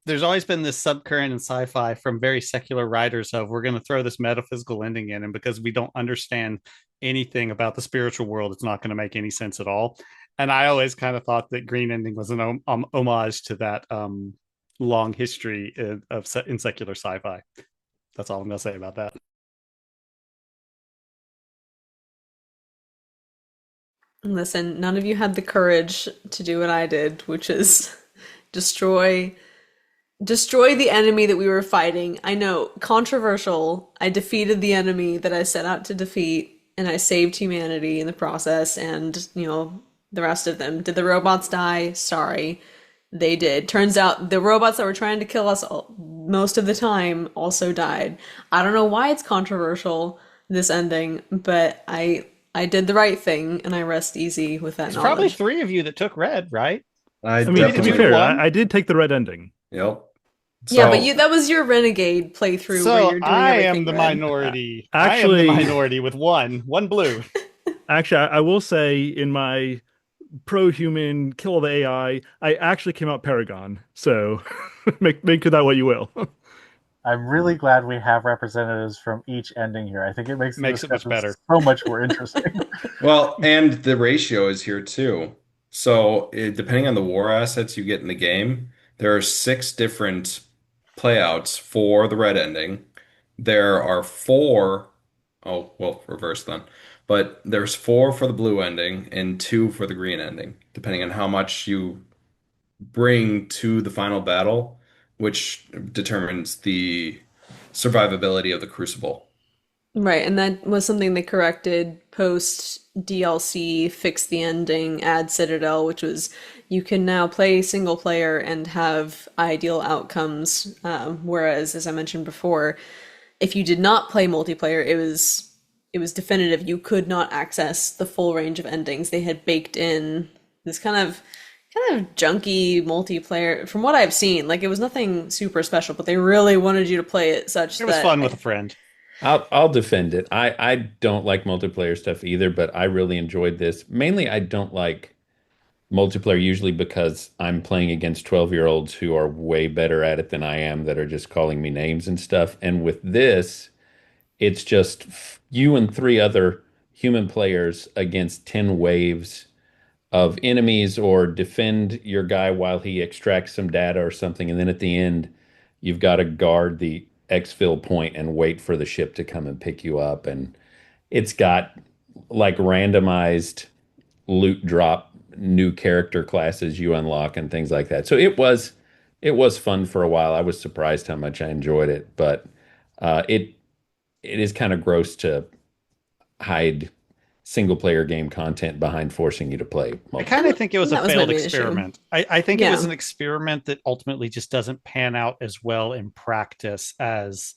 there's always been this subcurrent in sci-fi from very secular writers of we're going to throw this metaphysical ending in, and because we don't understand anything about the spiritual world, it's not going to make any sense at all. And I always kind of thought that Green Ending was an homage to that long history in secular sci-fi. That's all I'm going to say about that. Listen, none of you had the courage to do what I did, which is destroy the enemy that we were fighting. I know, controversial. I defeated the enemy that I set out to defeat, and I saved humanity in the process, and, the rest of them. Did the robots die? Sorry. They did. Turns out the robots that were trying to kill us most of the time also died. I don't know why it's controversial, this ending, but I did the right thing, and I rest easy with that It's knowledge. probably three of you that took red, right? I I mean, to be definitely fair, won. I did take the red ending. Yep. Yeah, but So that was your Renegade playthrough where So you're doing I everything am the red. minority. Actually- I am the minority with one blue. Actually, I will say in my pro-human kill the AI, I actually came out Paragon. So make of that what you will. I'm really glad we have representatives from each ending here. I think it makes the Makes it much discussion better. so much more interesting. Well, and the ratio is here too. So, depending on the war assets you get in the game, there are 6 different playouts for the red ending. There are four, oh, well, reverse then. But there's 4 for the blue ending and 2 for the green ending, depending on how much you bring to the final battle, which determines the survivability of the crucible. Right, and that was something they corrected post DLC, fix the ending, add Citadel, which was you can now play single player and have ideal outcomes. Whereas, as I mentioned before, if you did not play multiplayer, it was definitive. You could not access the full range of endings. They had baked in this kind of junky multiplayer from what I've seen. Like it was nothing super special, but they really wanted you to play it such It was that fun with a friend. I'll defend it. I don't like multiplayer stuff either, but I really enjoyed this. Mainly, I don't like multiplayer usually because I'm playing against 12-year-olds who are way better at it than I am that are just calling me names and stuff. And with this, it's just you and 3 other human players against 10 waves of enemies or defend your guy while he extracts some data or something. And then at the end, you've got to guard the exfil point and wait for the ship to come and pick you up. And it's got like randomized loot drop new character classes you unlock and things like that. So it was fun for a while. I was surprised how much I enjoyed it, but it is kind of gross to hide single player game content behind forcing you to play I multiplayer. kind of think it was a That was my failed main issue. experiment. I think it Yeah. was an experiment that ultimately just doesn't pan out as well in practice as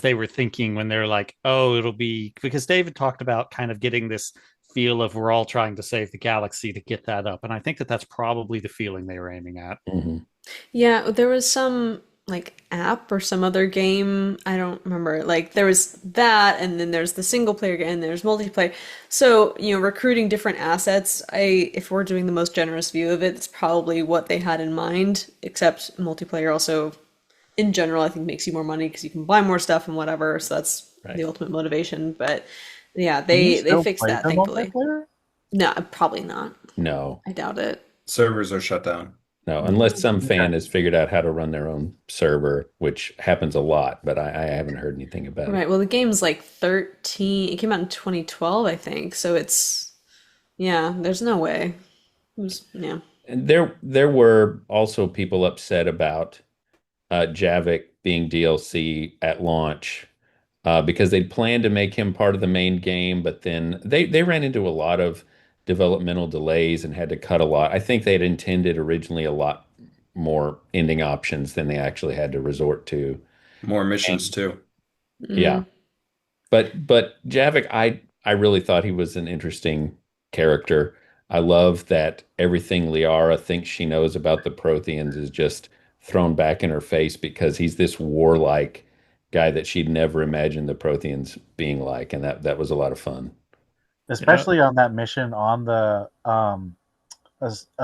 they were thinking when they're like, oh, it'll be because David talked about kind of getting this feel of we're all trying to save the galaxy to get that up. And I think that that's probably the feeling they were aiming at. Mhm. Yeah, there was some like app or some other game. I don't remember. Like there was that, and then there's the single player game, and there's multiplayer. So, recruiting different assets, if we're doing the most generous view of it, it's probably what they had in mind, except multiplayer also in general, I think makes you more money because you can buy more stuff and whatever. So that's Right. the ultimate motivation. But yeah, Can you they still fixed play that, the thankfully. multiplayer? No, probably not. No, I doubt it. Servers are shut down. no, unless some Okay. fan has figured out how to run their own server, which happens a lot, but I haven't heard anything about it. Right. Well, the game's like 13. It came out in 2012, I think. So yeah, there's no way. Yeah. And there were also people upset about Javik being DLC at launch because they'd planned to make him part of the main game, but then they ran into a lot of developmental delays and had to cut a lot. I think they'd intended originally a lot more ending options than they actually had to resort to. More missions And too. yeah, but Javik, I really thought he was an interesting character. I love that everything Liara thinks she knows about the Protheans is just thrown back in her face because he's this warlike guy that she'd never imagined the Protheans being like, and that was a lot of fun. Yeah, Especially on that mission on the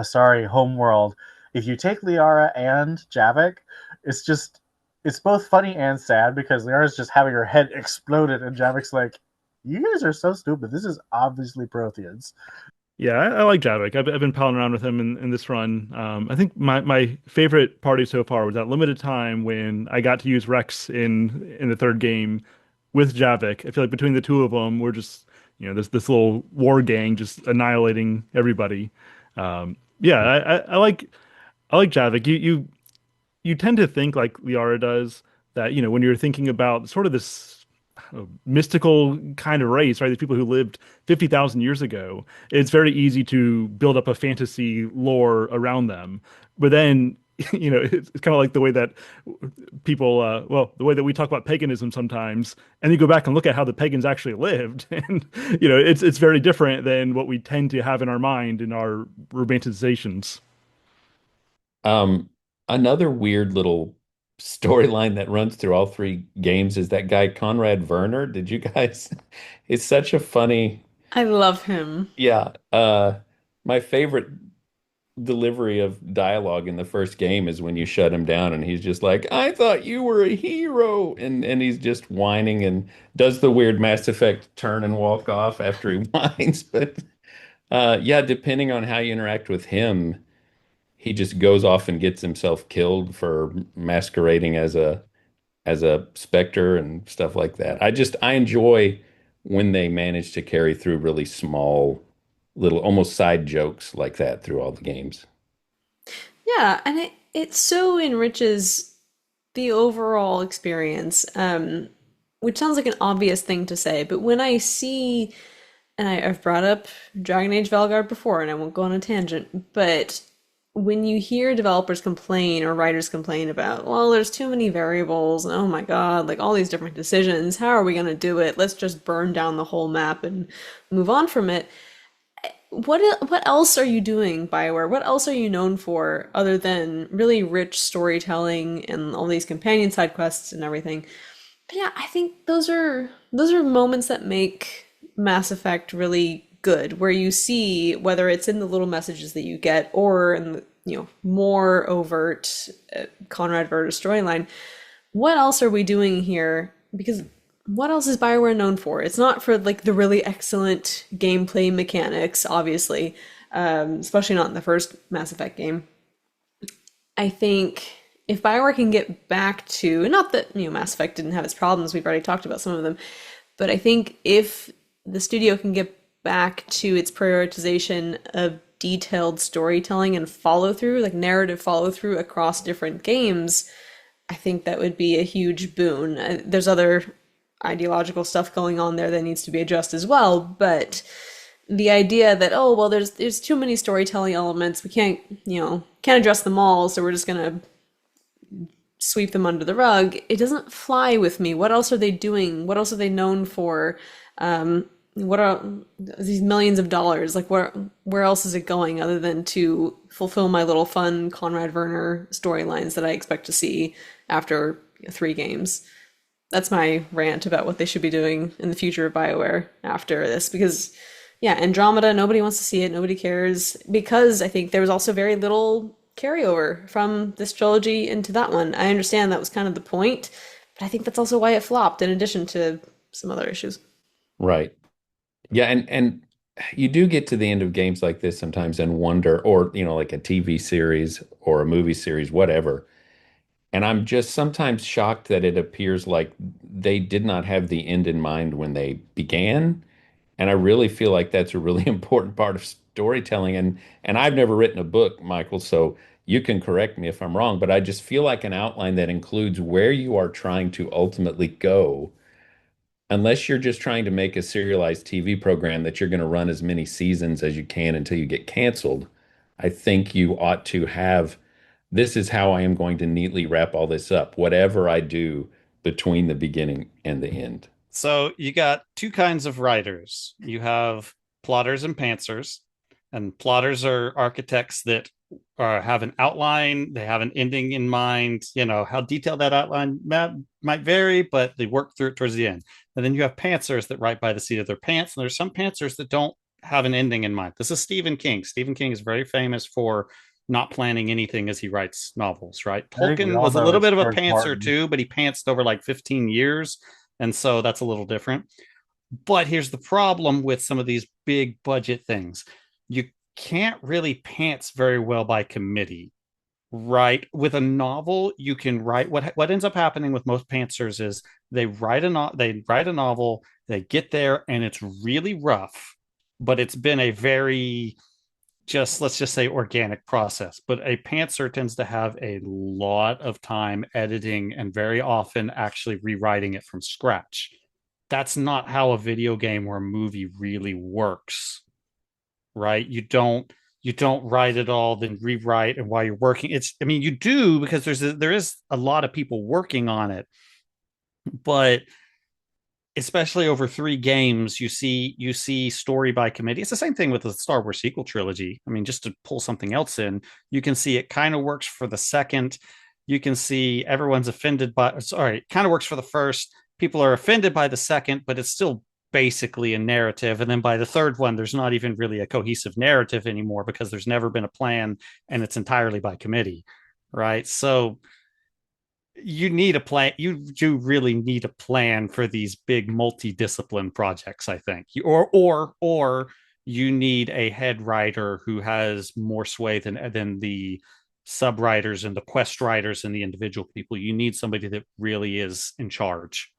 sorry, homeworld. If you take Liara and Javik, it's just it's both funny and sad because Liara's just having her head exploded, and Javik's like, "You guys are so stupid. This is obviously Protheans." yeah, I like Javik. I've been palling around with him in this run. I think my favorite party so far was that limited time when I got to use Rex in the third game with Javik. I feel like between the two of them, we're just this little war gang just annihilating everybody. Yeah, I like Javik. You tend to think like Liara does that, when you're thinking about sort of this mystical kind of race, right? These people who lived 50,000 years ago, it's very easy to build up a fantasy lore around them. But then, it's kind of like the way that people, well, the way that we talk about paganism sometimes, and you go back and look at how the pagans actually lived, and it's very different than what we tend to have in our mind in our romanticizations. Um, Another weird little storyline that runs through all three games is that guy Conrad Werner. Did you guys? It's such a funny, I love him. yeah. My favorite delivery of dialogue in the first game is when you shut him down and he's just like, "I thought you were a hero," and he's just whining and does the weird Mass Effect turn and walk off after he whines. But yeah, depending on how you interact with him, he just goes off and gets himself killed for masquerading as a specter and stuff like that. I enjoy when they manage to carry through really small little almost side jokes like that through all the games. Yeah, and it so enriches the overall experience, which sounds like an obvious thing to say, but when I see, and I've brought up Dragon Age Valgard before, and I won't go on a tangent, but when you hear developers complain or writers complain about, well, there's too many variables, and oh my God, like all these different decisions, how are we going to do it? Let's just burn down the whole map and move on from it. What else are you doing, BioWare? What else are you known for other than really rich storytelling and all these companion side quests and everything? But yeah, I think those are moments that make Mass Effect really good, where you see whether it's in the little messages that you get or in the more overt Conrad Verter storyline. What else are we doing here? Because what else is BioWare known for? It's not for like the really excellent gameplay mechanics, obviously, especially not in the first Mass Effect game. I think if BioWare can get back to, not that Mass Effect didn't have its problems, we've already talked about some of them, but I think if the studio can get back to its prioritization of detailed storytelling and follow through, like narrative follow through across different games, I think that would be a huge boon. There's other ideological stuff going on there that needs to be addressed as well, but the idea that, oh well, there's too many storytelling elements, we can't address them all, so we're just gonna sweep them under the rug, it doesn't fly with me. What else are they doing? What else are they known for? What are these millions of dollars? Like, where else is it going other than to fulfill my little fun Conrad Werner storylines that I expect to see after three games? That's my rant about what they should be doing in the future of BioWare after this. Because, yeah, Andromeda, nobody wants to see it, nobody cares. Because I think there was also very little carryover from this trilogy into that one. I understand that was kind of the point, but I think that's also why it flopped, in addition to some other issues. Right. Yeah, and you do get to the end of games like this sometimes and wonder, or like a TV series or a movie series, whatever. And I'm just sometimes shocked that it appears like they did not have the end in mind when they began. And I really feel like that's a really important part of storytelling. And I've never written a book, Michael, so you can correct me if I'm wrong, but I just feel like an outline that includes where you are trying to ultimately go, unless you're just trying to make a serialized TV program that you're going to run as many seasons as you can until you get canceled. I think you ought to have, this is how I am going to neatly wrap all this up, whatever I do between the beginning and the end. So you got two kinds of writers. You have plotters and pantsers. And plotters are architects that have an outline, they have an ending in mind. How detailed that outline might vary, but they work through it towards the end. And then you have pantsers that write by the seat of their pants. And there's some pantsers that don't have an ending in mind. This is Stephen King. Stephen King is very famous for not planning anything as he writes novels, right? I think we Tolkien all was a know little it's bit of a George pantser Martin. too, but he pantsed over like 15 years. And so that's a little different. But here's the problem with some of these big budget things. You can't really pants very well by committee, right? With a novel, you can write what ends up happening with most pantsers is they write a novel, they get there and it's really rough, but it's been a very just let's just say organic process. But a pantser tends to have a lot of time editing and very often actually rewriting it from scratch. That's not how a video game or a movie really works, right? You don't write it all, then rewrite, and while you're working, you do because there is a lot of people working on it, but especially over 3 games, you see story by committee. It's the same thing with the Star Wars sequel trilogy. Just to pull something else in, you can see it kind of works for the second. You can see everyone's offended by. Sorry, it kind of works for the first. People are offended by the second, but it's still basically a narrative. And then by the third one, there's not even really a cohesive narrative anymore because there's never been a plan, and it's entirely by committee, right? So you need a plan. You do really need a plan for these big multidiscipline projects, I think. Or you need a head writer who has more sway than the sub writers and the quest writers and the individual people. You need somebody that really is in charge.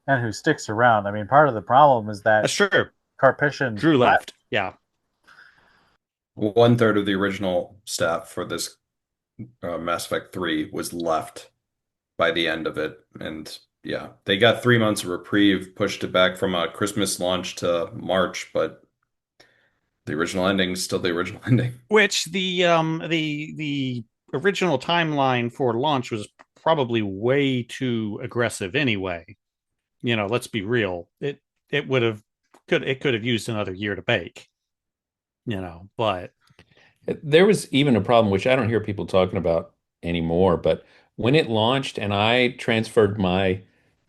And who sticks around. I mean, part of the problem is that That's true. Karpyshyn Drew left. left. Yeah. 1/3 of the original staff for this Mass Effect 3 was left by the end of it. And yeah, they got 3 months of reprieve, pushed it back from a Christmas launch to March, but the original ending is still the original ending. Which the original timeline for launch was probably way too aggressive anyway. Let's be real. It could have used another year to bake. But There was even a problem, which I don't hear people talking about anymore, but when it launched and I transferred my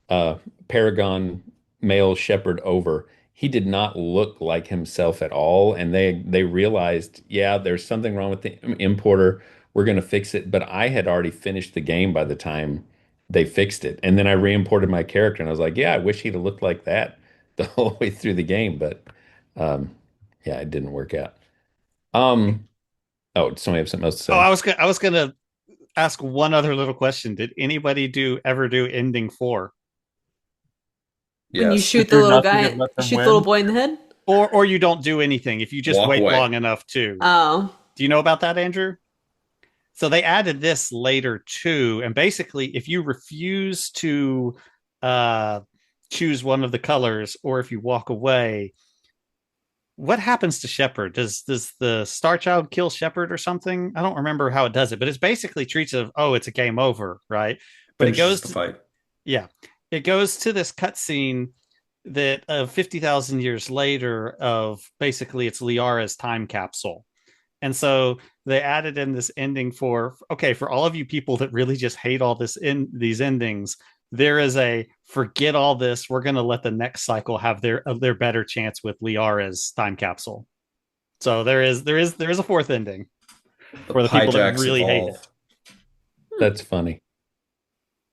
uh, Paragon male Shepard over, he did not look like himself at all. And they realized, yeah, there's something wrong with the importer. We're going to fix it. But I had already finished the game by the time they fixed it. And then I re-imported my character, and I was like, yeah, I wish he'd have looked like that the whole way through the game. But um, yeah, it didn't work out. Um, oh, does somebody have something else to oh, say? I was gonna ask one other little question. Did anybody ever do ending 4? When you Yes. shoot the Do little nothing guy, and let you them shoot the little win. boy in the head? Or you don't do anything if you just Walk wait away. long enough to. Oh. Do you know about that, Andrew? So they added this later too, and basically, if you refuse to uh, choose one of the colors, or if you walk away, what happens to Shepard? Does the Star Child kill Shepard or something? I don't remember how it does it, but it's basically treats of it's a game over, right? But it Finishes goes the to, fight. yeah, it goes to this cutscene that of 50,000 years later of basically it's Liara's time capsule. And so they added in this ending for all of you people that really just hate all this in these endings, there is a forget all this. We're going to let the next cycle have their better chance with Liara's time capsule. So there is a fourth ending The for the people that hijacks really hate it. evolve. That's funny.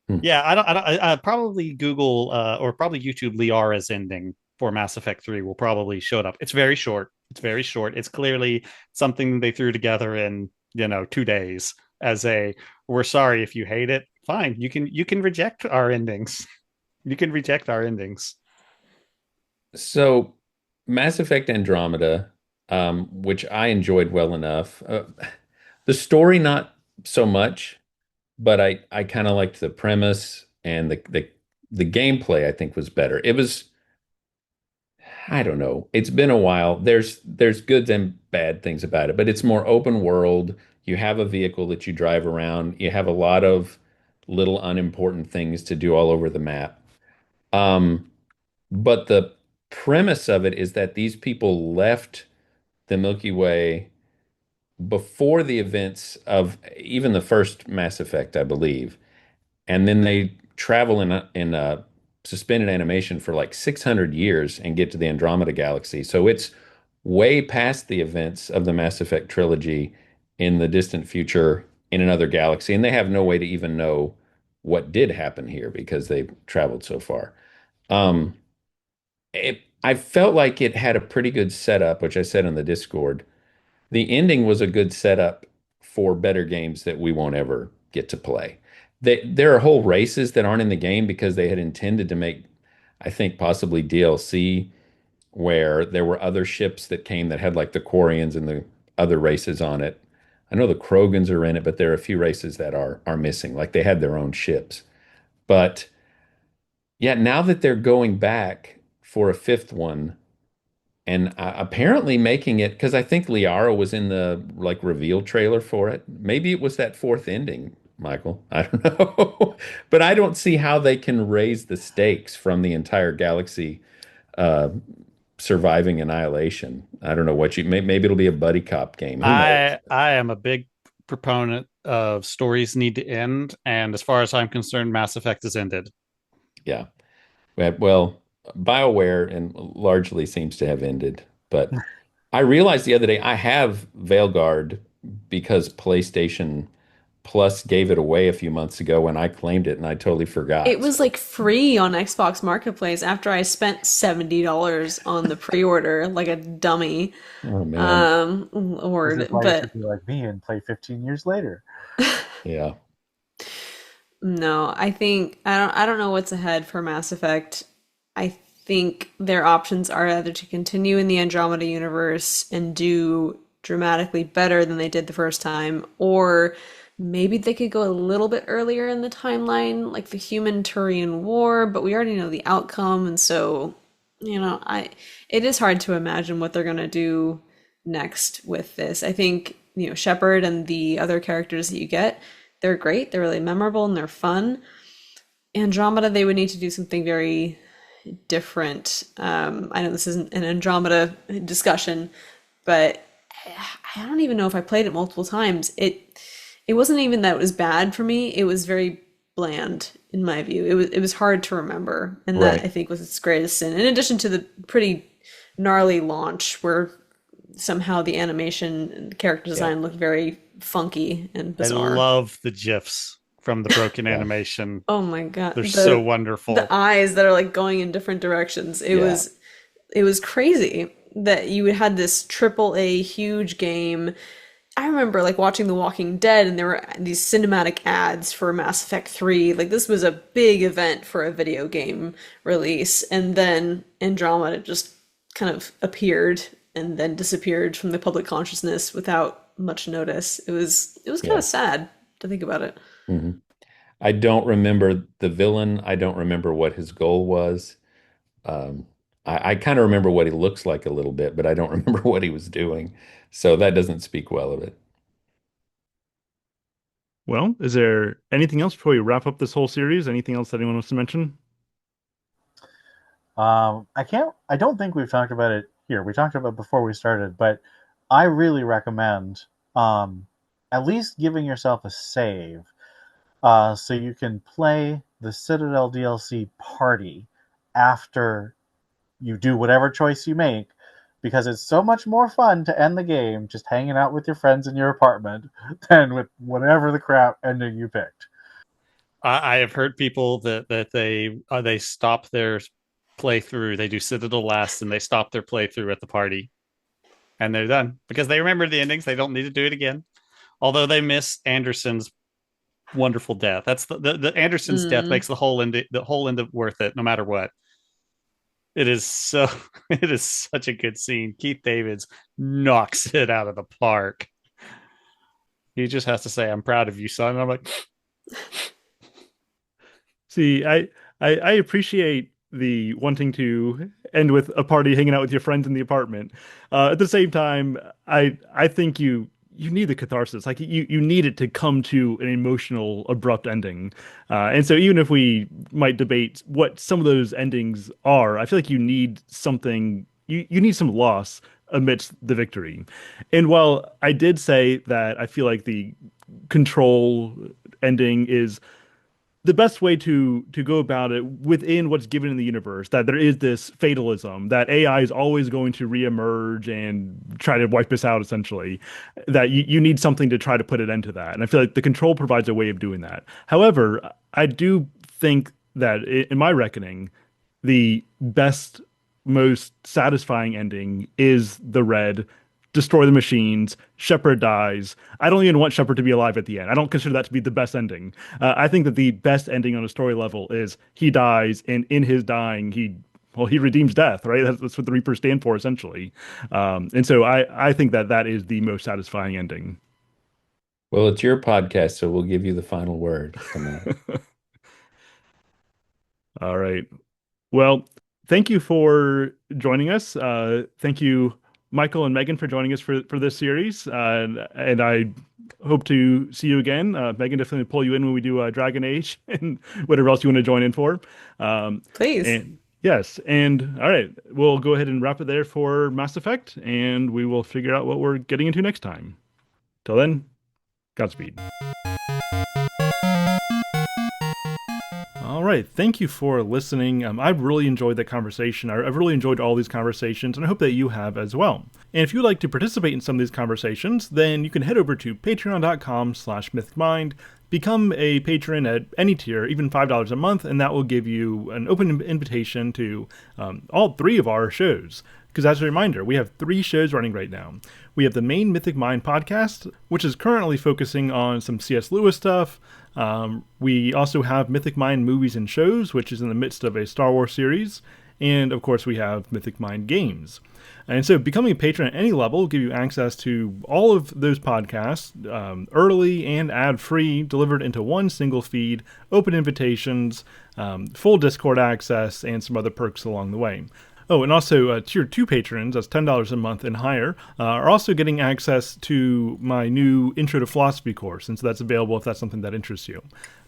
Hmm. Yeah, I probably Google or probably YouTube Liara's ending for Mass Effect 3 will probably show it up. It's very short. It's very short. It's clearly something they threw together in, 2 days as a we're sorry if you hate it. Fine. You can reject our endings. You can reject our endings. So, Mass Effect Andromeda, which I enjoyed well enough. The story, not so much, but I kind of liked the premise and the gameplay, I think was better. It was, I don't know. It's been a while. There's good and bad things about it, but it's more open world. You have a vehicle that you drive around. You have a lot of little unimportant things to do all over the map. Um, but the premise of it is that these people left the Milky Way before the events of even the first Mass Effect, I believe. And then they travel in a suspended animation for like 600 years and get to the Andromeda Galaxy. So it's way past the events of the Mass Effect trilogy in the distant future in another galaxy. And they have no way to even know what did happen here because they've traveled so far. Um, I felt like it had a pretty good setup, which I said in the Discord. The ending was a good setup for better games that we won't ever get to play. There are whole races that aren't in the game because they had intended to make, I think, possibly DLC where there were other ships that came that had like the Quarians and the other races on it. I know the Krogans are in it, but there are a few races that are missing. Like they had their own ships. But yeah, now that they're going back for a fifth one, and apparently making it because I think Liara was in the like reveal trailer for it. Maybe it was that fourth ending, Michael. I don't know. But I don't see how they can raise the stakes from the entire galaxy uh, surviving annihilation. I don't know what you maybe it'll be a buddy cop game. Who knows? I am a big proponent of stories need to end, and as far as I'm concerned, Mass Effect has ended. Yeah. Well, BioWare and largely seems to have ended, but I realized the other day I have Veilguard because PlayStation Plus gave it away a few months ago when I claimed it and I totally It forgot. was So, like free on Xbox Marketplace after I spent $70 on the pre-order like a dummy. oh man. This is Lord, why you should but be like me and play 15 years later. Yeah. no, I don't know what's ahead for Mass Effect. I think their options are either to continue in the Andromeda universe and do dramatically better than they did the first time, or maybe they could go a little bit earlier in the timeline, like the Human Turian War, but we already know the outcome, and so, I it is hard to imagine what they're gonna do next with this. I think, Shepard and the other characters that you get, they're great, they're really memorable and they're fun. Andromeda, they would need to do something very different. I know this isn't an Andromeda discussion, but I don't even know if I played it multiple times. It wasn't even that it was bad for me. It was very bland in my view. It was hard to remember, and that I Right. think was its greatest sin. In addition to the pretty gnarly launch, where somehow the animation and character Yeah. design looked very funky and I bizarre. love the GIFs from the broken Yeah. animation. Oh my God. They're so The wonderful. eyes that are like going in different directions. It Yeah. was it was crazy that you had this triple A huge game. I remember like watching The Walking Dead and there were these cinematic ads for Mass Effect 3. Like this was a big event for a video game release, and then Andromeda just kind of appeared and then disappeared from the public consciousness without much notice. It was kind Yeah. of sad to think about it. hmm I don't remember the villain. I don't remember what his goal was. Um, I kind of remember what he looks like a little bit, but I don't remember what he was doing. So that doesn't speak well of it. Well, is there anything else before we wrap up this whole series? Anything else that anyone wants to mention? I don't think we've talked about it here. We talked about it before we started, but I really recommend at least giving yourself a save so you can play the Citadel DLC party after you do whatever choice you make, because it's so much more fun to end the game just hanging out with your friends in your apartment than with whatever the crap ending you picked. I have heard people that they stop their playthrough. They do Citadel last, and they stop their playthrough at the party, and they're done because they remember the endings. They don't need to do it again. Although they miss Anderson's wonderful death. That's the Anderson's death Mm. makes the whole end worth it, no matter what. It is so it is such a good scene. Keith Davids knocks it out of the park. He just has to say, "I'm proud of you, son." And I'm like, See, I appreciate the wanting to end with a party hanging out with your friends in the apartment. At the same time, I think you need the catharsis. Like you need it to come to an emotional, abrupt ending. And so even if we might debate what some of those endings are, I feel like you need something. You need some loss amidst the victory. And while I did say that I feel like the control ending is the best way to go about it within what's given in the universe, that there is this fatalism that AI is always going to reemerge and try to wipe us out, essentially, that you need something to try to put an end to that. And I feel like the control provides a way of doing that. However, I do think that in my reckoning, the best, most satisfying ending is the red destroy the machines. Shepard dies. I don't even want Shepard to be alive at the end. I don't consider that to be the best ending. I think that the best ending on a story level is he dies, and in his dying, he redeems death, right? That's what the Reapers stand for, essentially. And so I think that that is the most satisfying ending. Well, it's your podcast, so we'll give you the final word. Come on. All right. Well, thank you for joining us. Thank you, Michael and Megan, for joining us for this series. And I hope to see you again. Megan, definitely pull you in when we do Dragon Age and whatever else you want to join in for. Please. And yes. And all right, we'll go ahead and wrap it there for Mass Effect, and we will figure out what we're getting into next time. Till then, Godspeed. All right. Thank you for listening. I've really enjoyed that conversation. I've really enjoyed all these conversations, and I hope that you have as well. And if you'd like to participate in some of these conversations, then you can head over to patreon.com/mythicmind, become a patron at any tier, even $5 a month, and that will give you an open invitation to all three of our shows. Because as a reminder, we have 3 shows running right now. We have the main Mythic Mind podcast, which is currently focusing on some C.S. Lewis stuff. We also have Mythic Mind Movies and Shows, which is in the midst of a Star Wars series. And of course, we have Mythic Mind Games. And so becoming a patron at any level will give you access to all of those podcasts, early and ad-free, delivered into one single feed, open invitations, full Discord access, and some other perks along the way. Oh, and also Tier 2 patrons, that's $10 a month and higher, are also getting access to my new Intro to Philosophy course, and so that's available if that's something that interests you.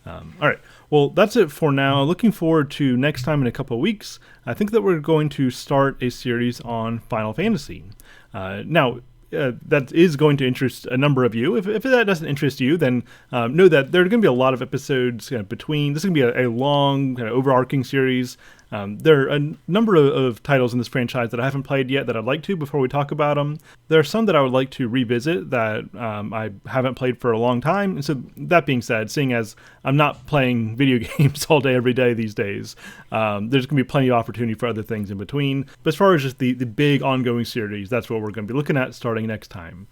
All right, well, that's it for now. Looking forward to next time in a couple of weeks. I think that we're going to start a series on Final Fantasy. Now, that is going to interest a number of you. If that doesn't interest you, then know that there are going to be a lot of episodes between. This is going to be a long, kind of overarching series. There are a number of titles in this franchise that I haven't played yet that I'd like to before we talk about them. There are some that I would like to revisit that I haven't played for a long time. And so that being said, seeing as I'm not playing video games all day, every day these days, there's going to be plenty of opportunity for other things in between. But as far as just the big ongoing series, that's what we're going to be looking at starting next time.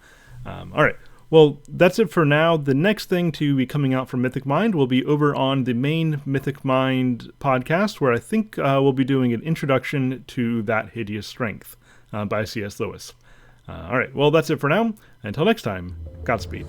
All right. Well, that's it for now. The next thing to be coming out from Mythic Mind will be over on the main Mythic Mind podcast, where I think we'll be doing an introduction to That Hideous Strength by C.S. Lewis. All right, well, that's it for now. Until next time, Godspeed.